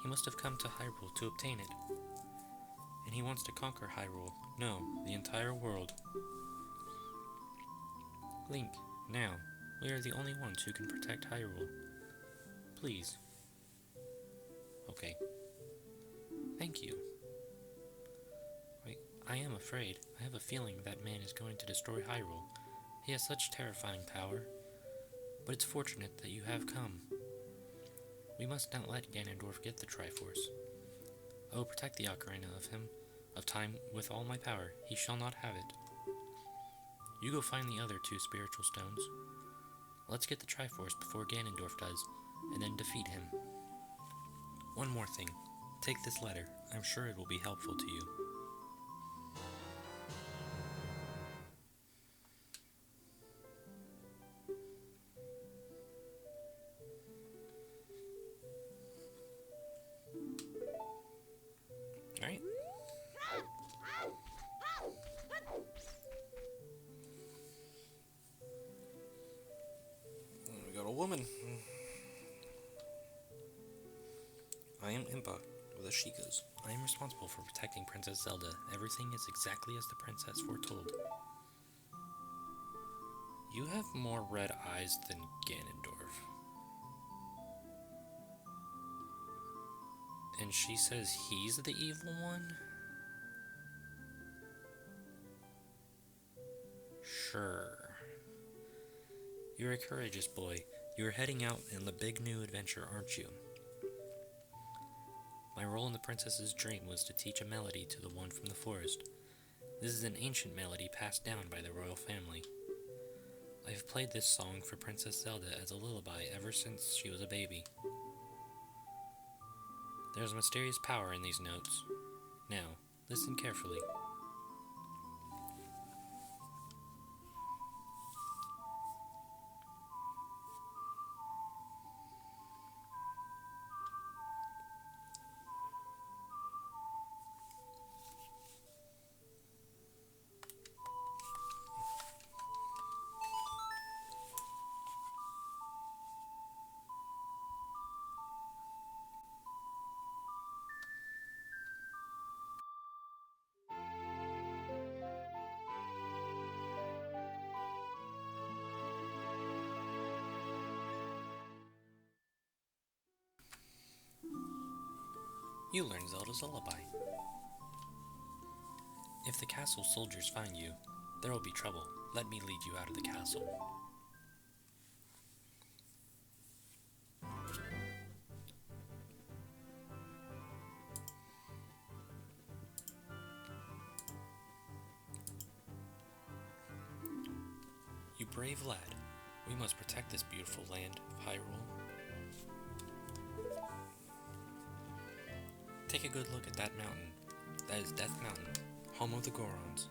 He must have come to Hyrule to obtain it. And he wants to conquer Hyrule, no, the entire world. Link, now, we are the only ones who can protect Hyrule. Please. Okay. Thank you. Wait, I am afraid. I have a feeling that man is going to destroy Hyrule. He has such terrifying power. But it's fortunate that you have come. We must not let Ganondorf get the Triforce. I will protect the Ocarina of Time with all my power. He shall not have it. You go find the other two spiritual stones. Let's get the Triforce before Ganondorf does, and then defeat him. One more thing. Take this letter. I'm sure it will be helpful to you. Alright. We got a woman. I am Impa of the Sheikahs. I am responsible for protecting Princess Zelda. Everything is exactly as the princess foretold. You have more red eyes than Ganondorf. And she says he's the evil one? Sure. You're a courageous boy. You're heading out on the big new adventure, aren't you? My role in the princess's dream was to teach a melody to the one from the forest. This is an ancient melody passed down by the royal family. I have played this song for Princess Zelda as a lullaby ever since she was a baby. There's a mysterious power in these notes. Now, listen carefully. You learn Zelda's lullaby. If the castle soldiers find you, there will be trouble. Let me lead you out of the castle. You brave lad, we must protect this beautiful land of Hyrule. Take a good look at that mountain. That is Death Mountain, home of the Gorons.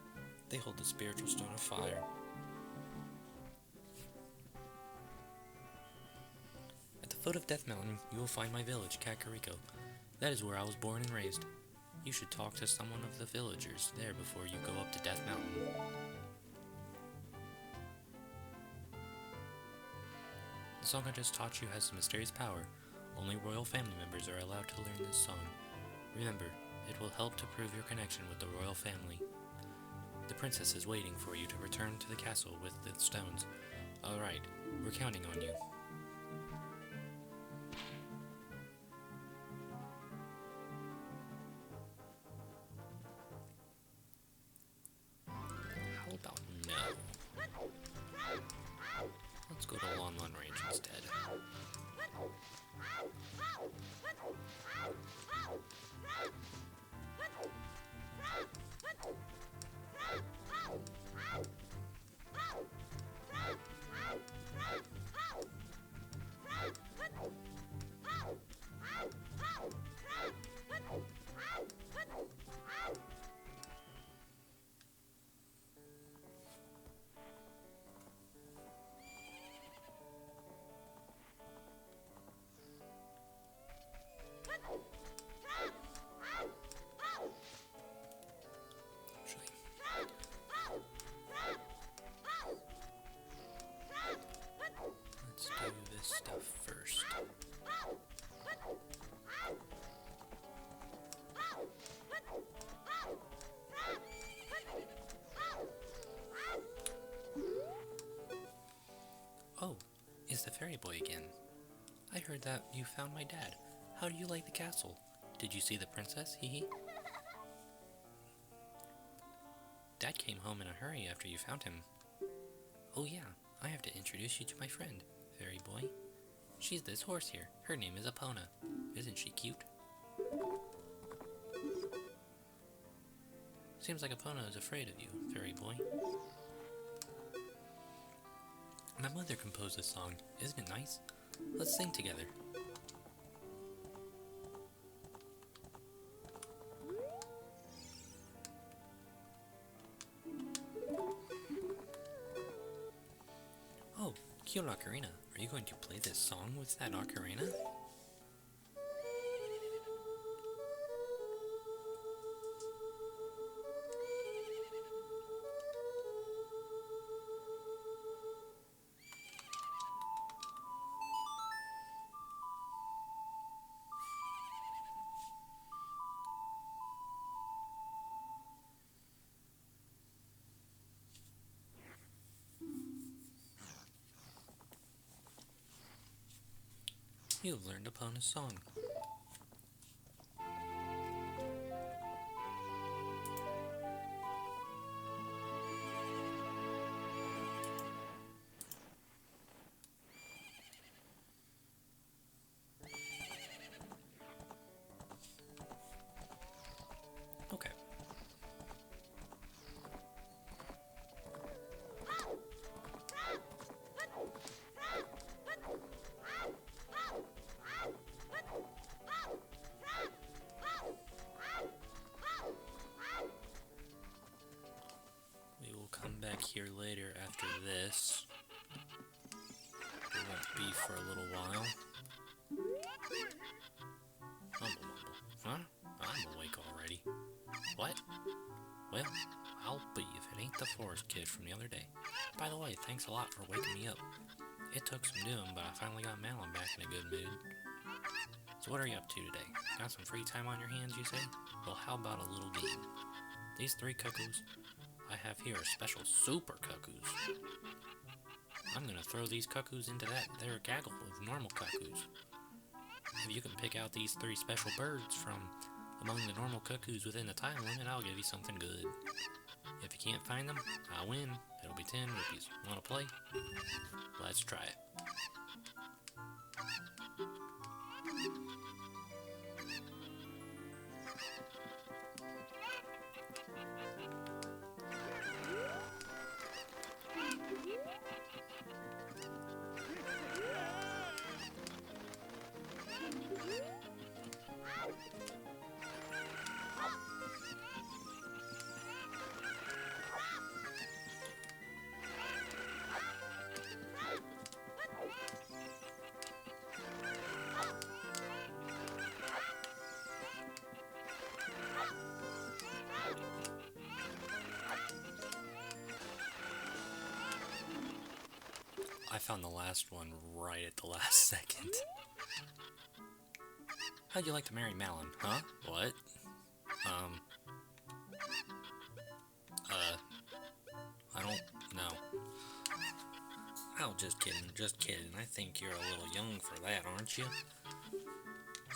They hold the spiritual stone of fire. At the foot of Death Mountain, you will find my village, Kakariko. That is where I was born and raised. You should talk to someone of the villagers there before you go up to Death Mountain. The song I just taught you has a mysterious power. Only royal family members are allowed to learn this song. Remember, it will help to prove your connection with the royal family. The princess is waiting for you to return to the castle with the stones. Alright, we're counting on you. How about no? Let's go to Lon Lon Range instead. Let's do this stuff first. Oh, it's the fairy boy again. I heard that you found my dad. How do you like the castle? Did you see the princess? Hee hee. Dad came home in a hurry after you found him. Oh yeah, I have to introduce you to my friend, fairy boy. She's this horse here. Her name is Epona. Isn't she cute? Seems like Epona is afraid of you, fairy boy. My mother composed this song. Isn't it nice? Let's sing together. Oh, cute ocarina. Are you going to play this song with that ocarina? You've learned Epona's song. Okay. We will come back here later after this. It won't be for a little while. Mumble mumble. Huh? I'm awake already. What? Well, I'll be if it ain't the forest kid from the other day. By the way, thanks a lot for waking me up. It took some doing, but I finally got Malin back in a good mood. So what are you up to today? Got some free time on your hands, you say? Well, how about a little game? These 3 cuckoos I have here are special super cuckoos. I'm gonna throw these cuckoos into that there gaggle of normal cuckoos. If you can pick out these 3 special birds from among the normal cuckoos within the time limit, I'll give you something good. If you can't find them, I win. It'll be 10 rupees. Wanna play? Let's try it. I found the last one right at the last second. How'd you like to marry Malin, huh? What? I don't know. Oh, just kidding. I think you're a little young for that, aren't you?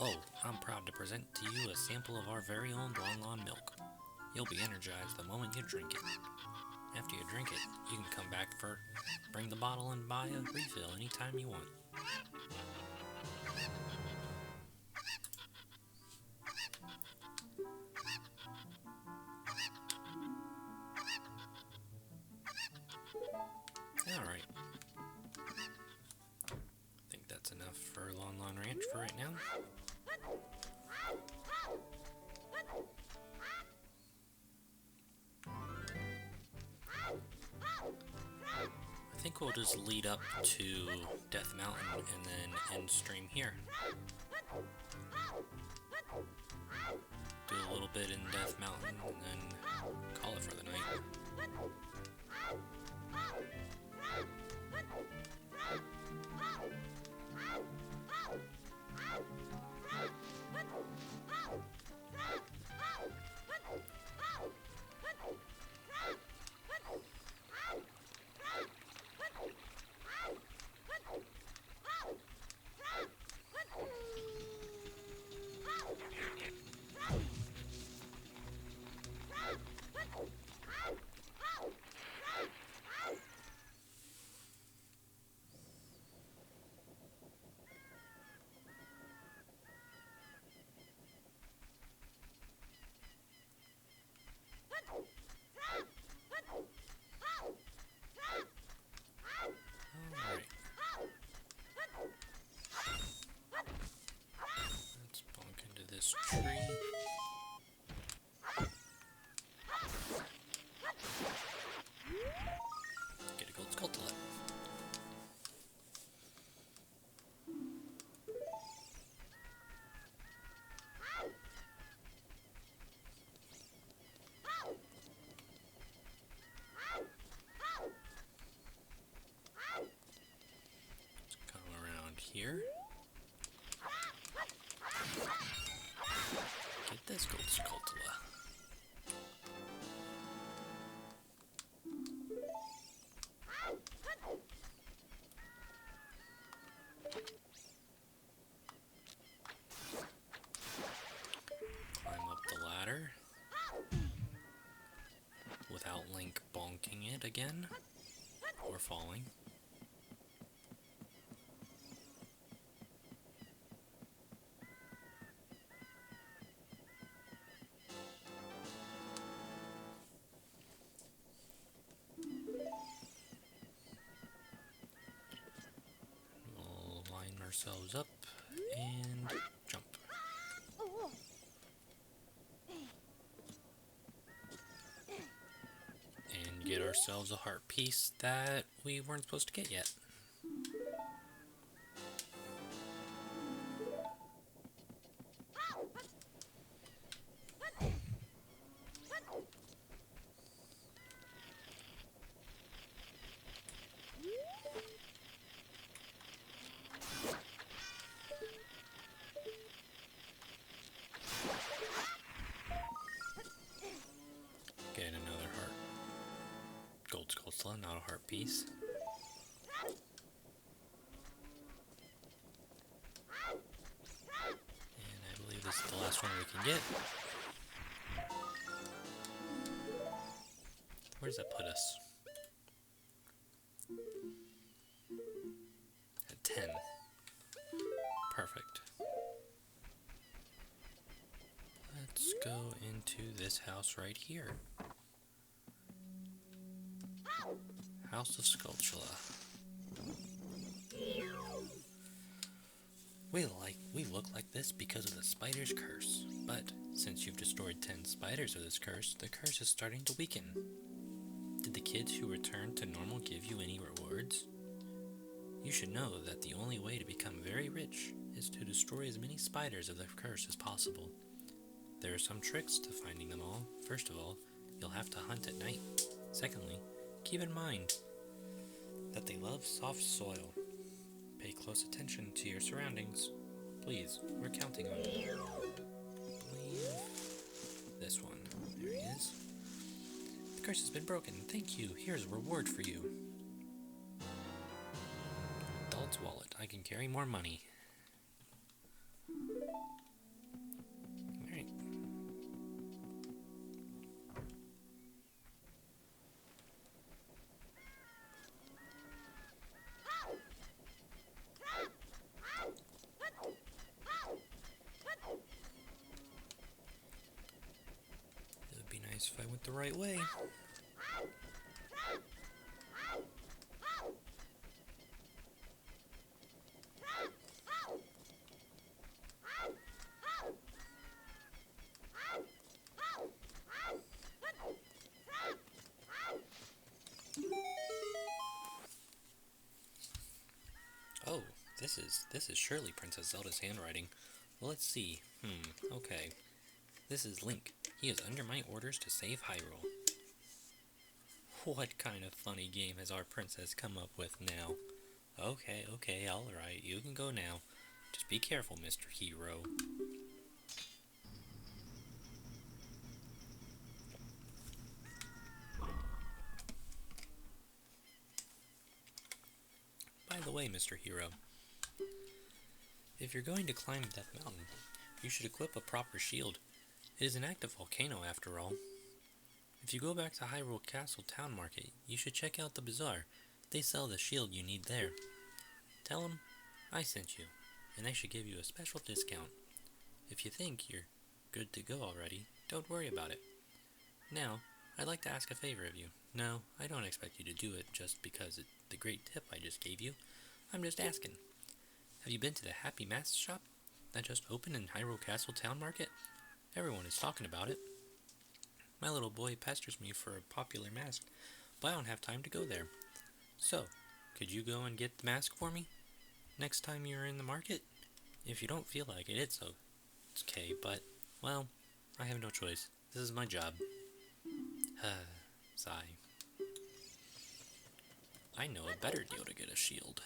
Oh, I'm proud to present to you a sample of our very own Lon Lon milk. You'll be energized the moment you drink it. After you drink it, you can come back bring the bottle and buy a refill anytime you want. Alright. I think that's enough for Lon Lon Ranch for right now. I think we'll just lead up to Death Mountain and then end stream here. Do a little bit in Death Mountain and then call it for the night. or falling. We'll line ourselves up and jump. And get ourselves a heart piece that we weren't supposed to get yet. Get another heart. Gold skull still, not a heart piece. And I believe this is the last one we can get. Where does that put us? At 10. Perfect. Let's go into this house right here. House of Skulltula. We look like this because of the spider's curse, but since you've destroyed 10 spiders of this curse, the curse is starting to weaken. Did the kids who returned to normal give you any rewards? You should know that the only way to become very rich is to destroy as many spiders of the curse as possible. There are some tricks to finding them all. First of all, you'll have to hunt at night. Secondly, keep in mind that they love soft soil. Pay close attention to your surroundings. Please, we're counting on you. Leave this one. There he is. The curse has been broken. Thank you. Here's a reward for you. Adult's wallet. I can carry more money. Alright. It would be nice if I went the right way. Oh, this is surely Princess Zelda's handwriting. Well, let's see. Okay. This is Link. He is under my orders to save Hyrule. What kind of funny game has our princess come up with now? Okay, alright, you can go now. Just be careful, Mr. Hero. By the way, Mr. Hero, if you're going to climb Death Mountain, you should equip a proper shield. It is an active volcano, after all. If you go back to Hyrule Castle Town Market, you should check out the bazaar. They sell the shield you need there. Tell them I sent you, and they should give you a special discount. If you think you're good to go already, don't worry about it. Now, I'd like to ask a favor of you. No, I don't expect you to do it just because it's the great tip I just gave you. I'm just asking. Have you been to the Happy Mask shop that just opened in Hyrule Castle Town Market? Everyone is talking about it. My little boy pesters me for a popular mask, but I don't have time to go there. So, could you go and get the mask for me next time you're in the market? If you don't feel like it, it's okay, but, well, I have no choice. This is my job. Sigh. I know a better deal to get a shield.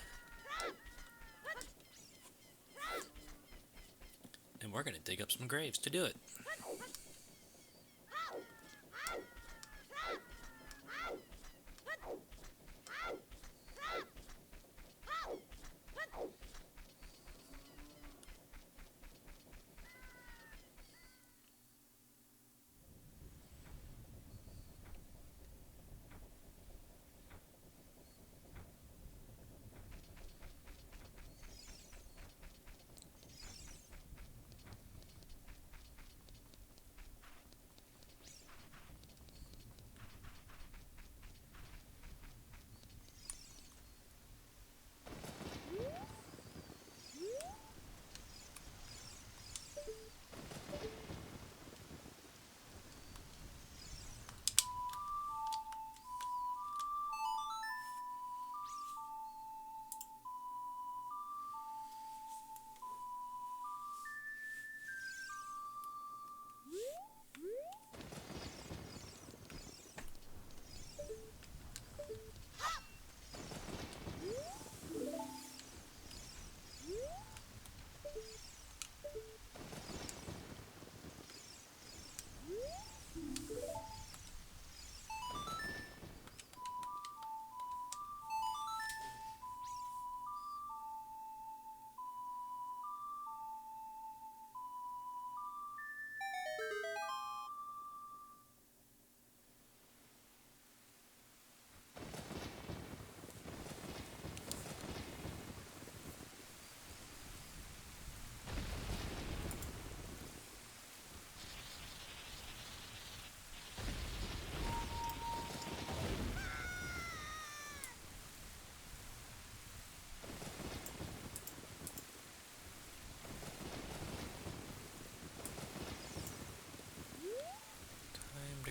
And we're gonna dig up some graves to do it.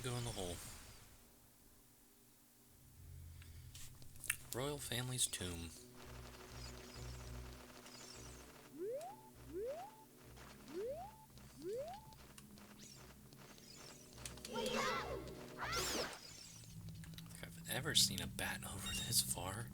go in the hole. Royal family's tomb. If I've ever seen a bat over this far.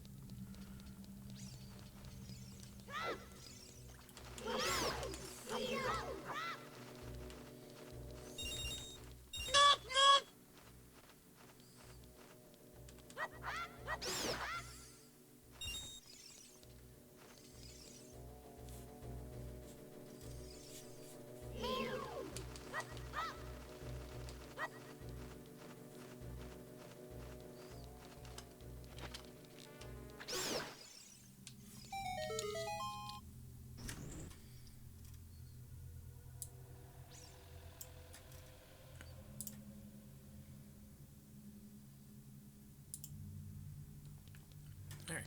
Alright.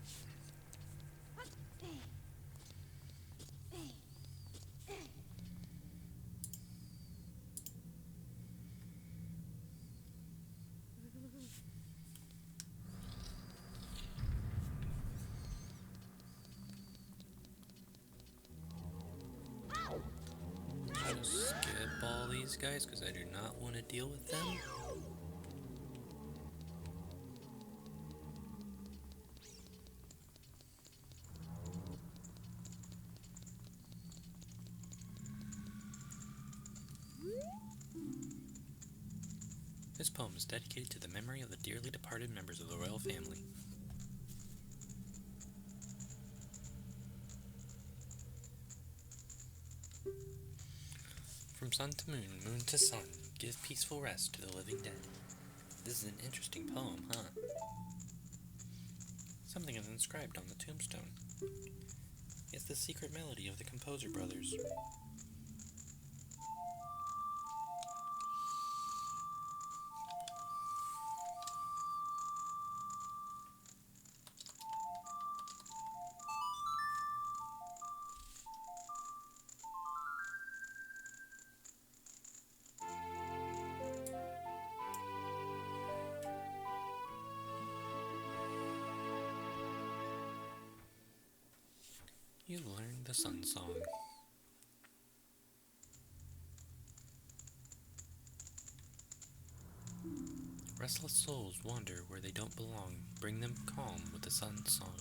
Just skip all these guys because I do not want to deal with them. This poem is dedicated to the memory of the dearly departed members of the royal family. From sun to moon, moon to sun, give peaceful rest to the living dead. This is an interesting poem, huh? Something is inscribed on the tombstone. It's the secret melody of the composer brothers. You learned the Sun Song. Restless souls wander where they don't belong. Bring them calm with the Sun Song.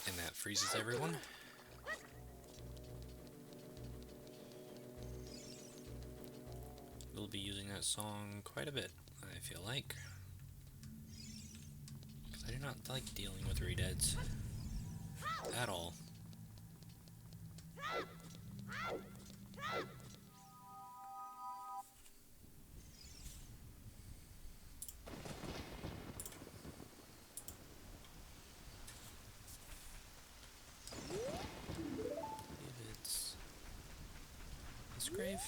And that freezes everyone. We'll be using that song quite a bit, I feel like. Because I do not like dealing with redeads. At all. It's this grave.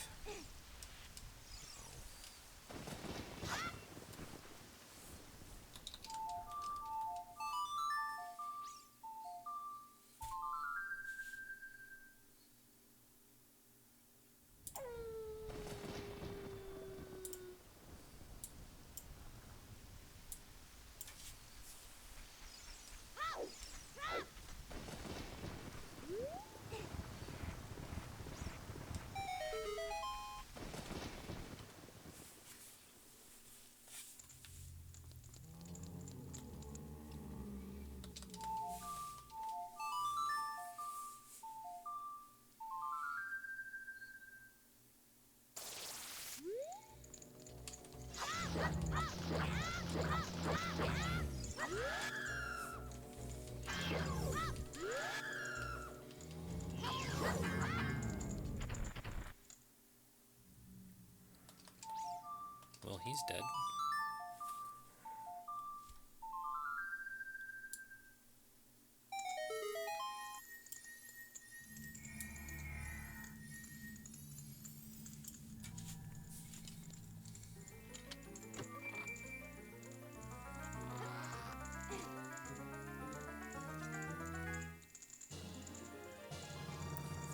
Well, he's dead.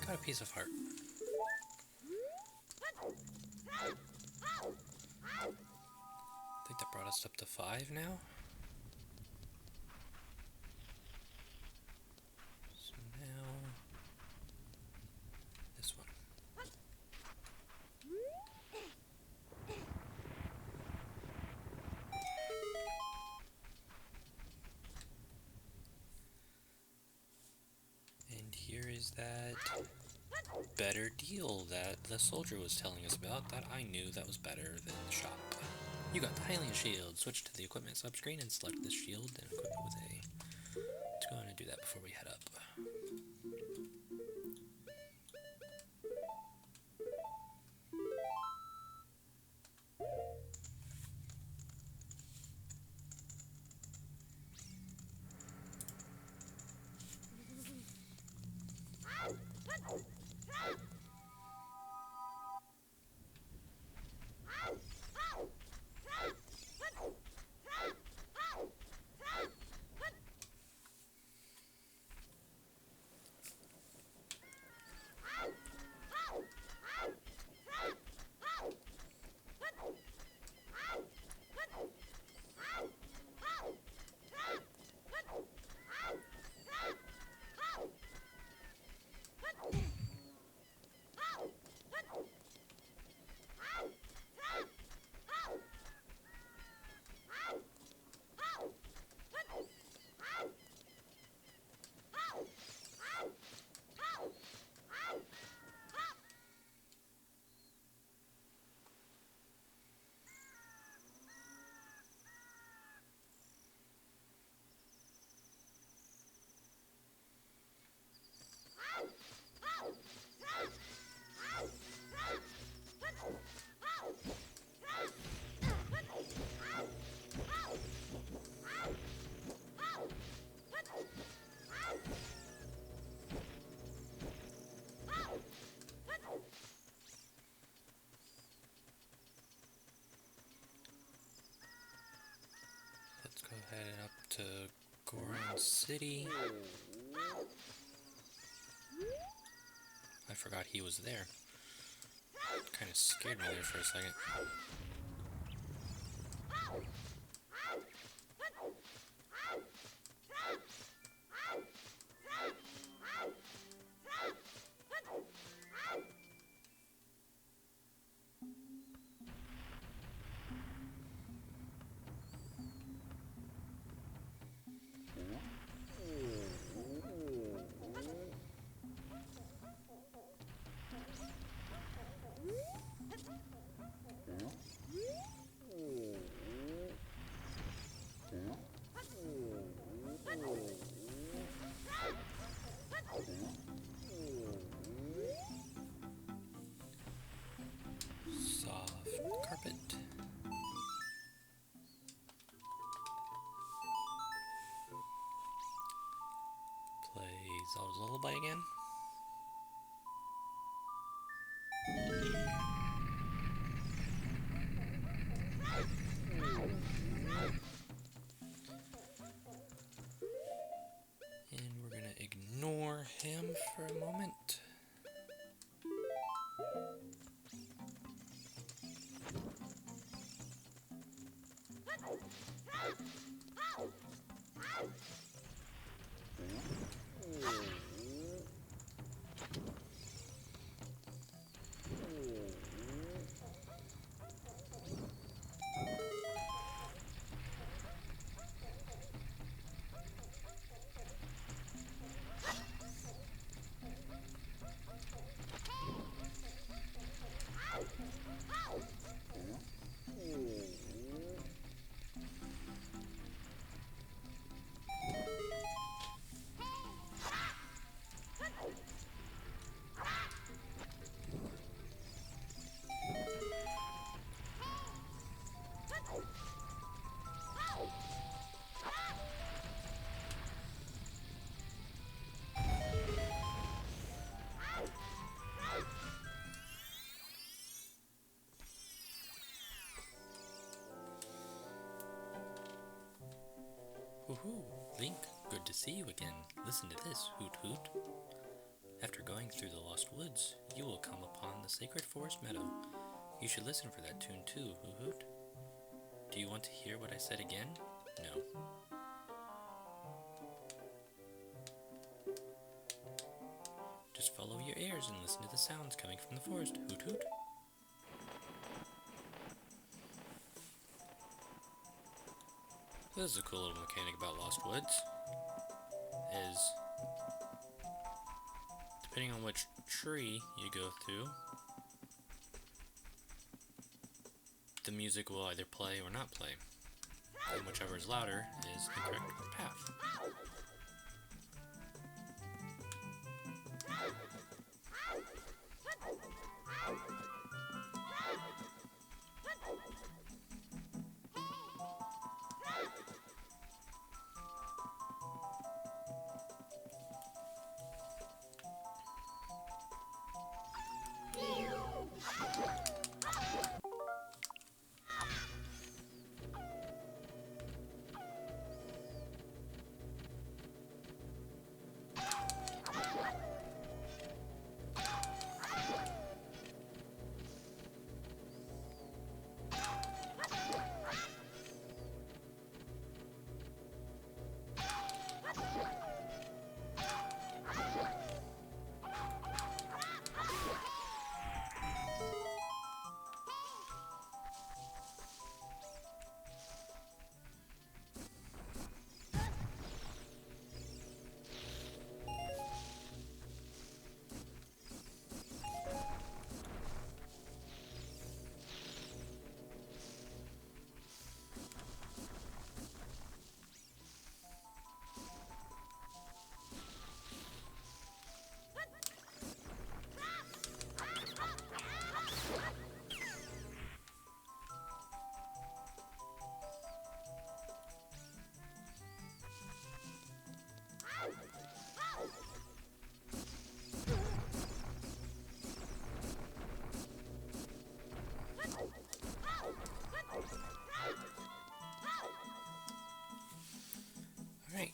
Got a piece of heart. I think that brought us up to 5 now. So now this one. And here is that better deal that the soldier was telling us about that I knew that was better than the shop. You got the Hylian shield. Switch to the equipment subscreen and select this shield and equip it with A. Let's go ahead and do that before we head up. Let's go ahead up to Goron City. I forgot he was there. Kind of scared me there for a second. Carpet. Play Zelda's Lullaby again. And we're gonna ignore him for a moment. Woohoo! Link, good to see you again. Listen to this, hoot hoot. After going through the Lost Woods, you will come upon the Sacred Forest Meadow. You should listen for that tune too, Hoot Hoot. Do you want to hear what I said again? No. Just follow your ears and listen to the sounds coming from the forest, Hoot Hoot. This is a cool little mechanic about Lost Woods, is depending on which tree you go through, the music will either play or not play, and whichever is louder is the correct path. Alright.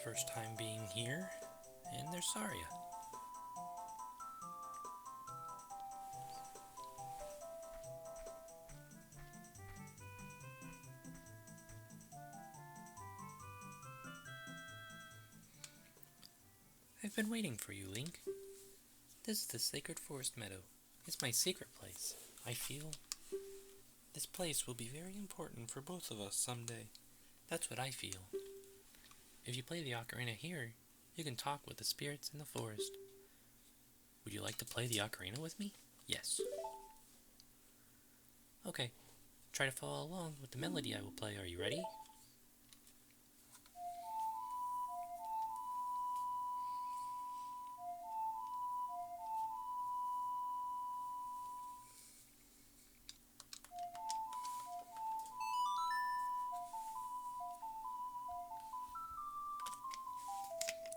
First time being here, and there's Saria. I've been waiting for you, Link. This is the Sacred Forest Meadow. It's my secret place. I feel this place will be very important for both of us someday. That's what I feel. If you play the ocarina here, you can talk with the spirits in the forest. Would you like to play the ocarina with me? Yes. Okay, try to follow along with the melody I will play. Are you ready?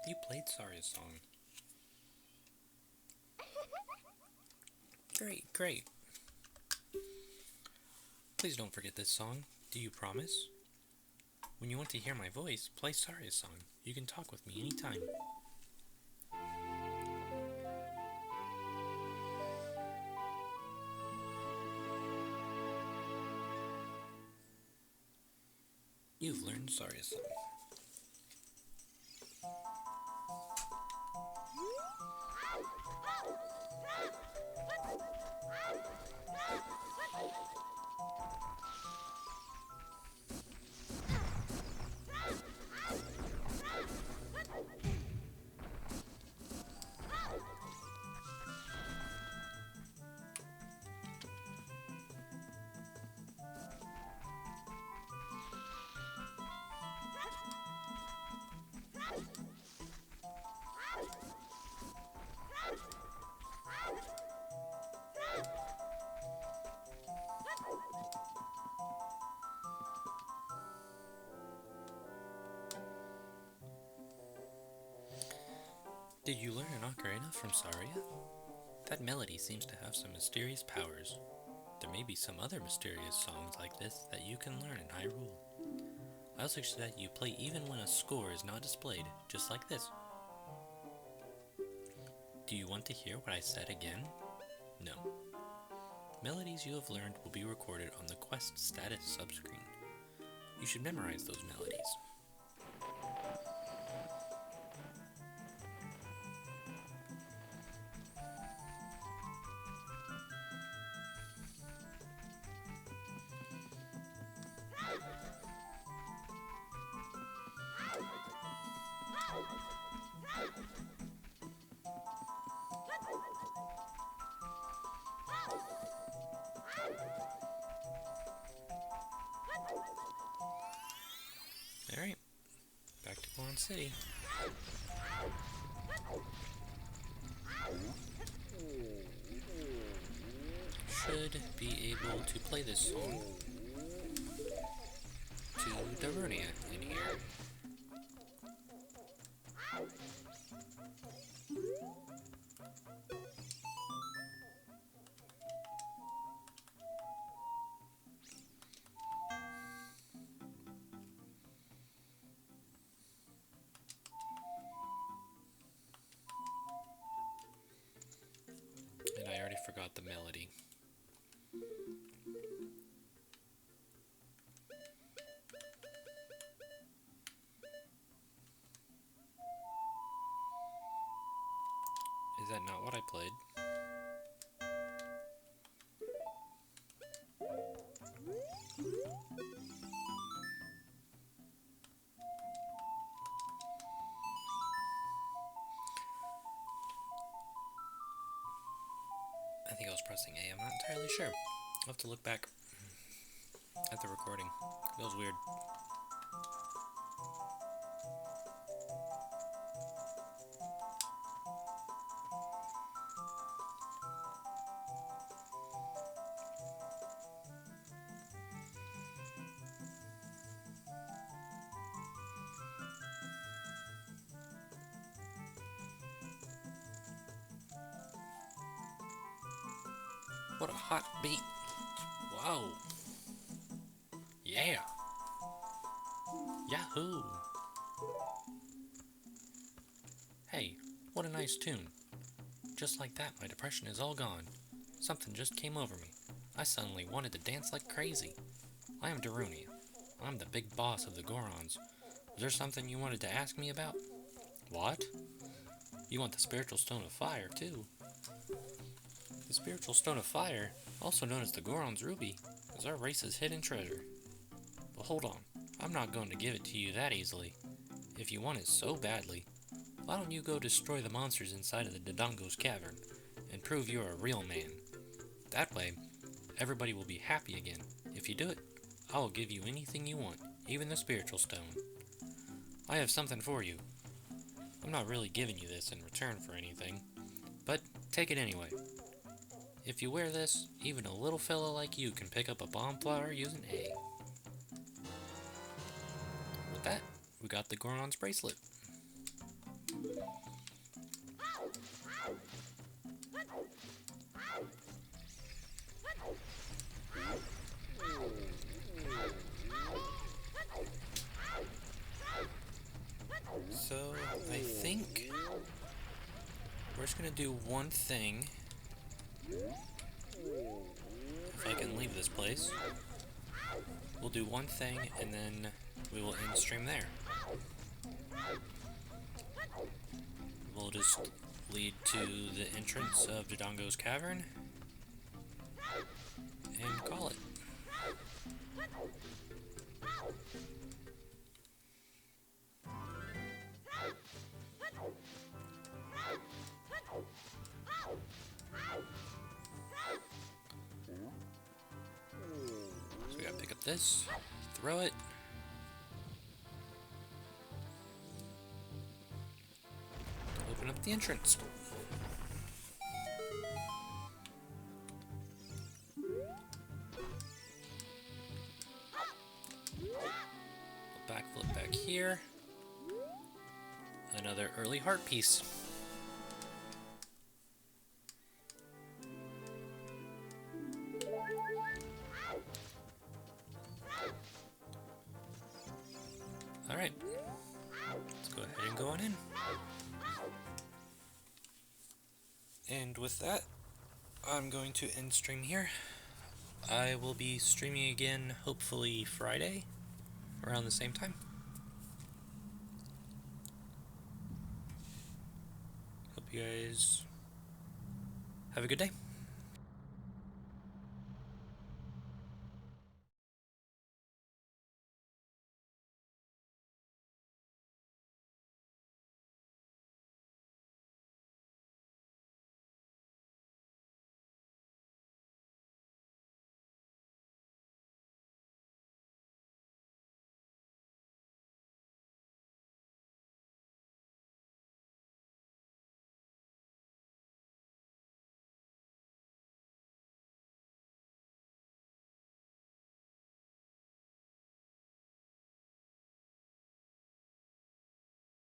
You played Saria's song. Great, great. Please don't forget this song. Do you promise? When you want to hear my voice, play Saria's song. You can talk with me anytime. You've learned Saria's song. Did you learn an ocarina from Saria? That melody seems to have some mysterious powers. There may be some other mysterious songs like this that you can learn in Hyrule. I also suggest you play even when a score is not displayed, just like this. Do you want to hear what I said again? No. Melodies you have learned will be recorded on the quest status subscreen. You should memorize those melodies. Alright, back to Goron City. Should be able to play this song to Darunia in here. And I already forgot the melody. Is that not what I played? I think I was pressing A, I'm not entirely sure. I'll have to look back at the recording. That was weird. What a hot beat. Whoa. Yeah. Yahoo. Hey, what a nice tune. Just like that, my depression is all gone. Something just came over me. I suddenly wanted to dance like crazy. I am Darunia. I'm the big boss of the Gorons. Was there something you wanted to ask me about? What? You want the Spiritual Stone of Fire, too. The Spiritual Stone of Fire, also known as the Goron's Ruby, is our race's hidden treasure. But hold on, I'm not going to give it to you that easily. If you want it so badly, why don't you go destroy the monsters inside of the Dodongo's cavern and prove you're a real man? That way, everybody will be happy again. If you do it, I will give you anything you want, even the Spiritual Stone. I have something for you. I'm not really giving you this in return for anything, but take it anyway. If you wear this, even a little fella like you can pick up a bomb flower using A. With that, we got the Goron's bracelet. So, I think we're just gonna do one thing. If I can leave this place, we'll do one thing and then we will end stream there. We'll just lead to the entrance of Dodongo's cavern and call it. So we gotta pick up this, throw it. Open up the entrance. Backflip back here. Another early heart piece. go ahead and go on in. And with that, I'm going to end stream here. I will be streaming again, hopefully Friday, around the same time. Hope you guys have a good day.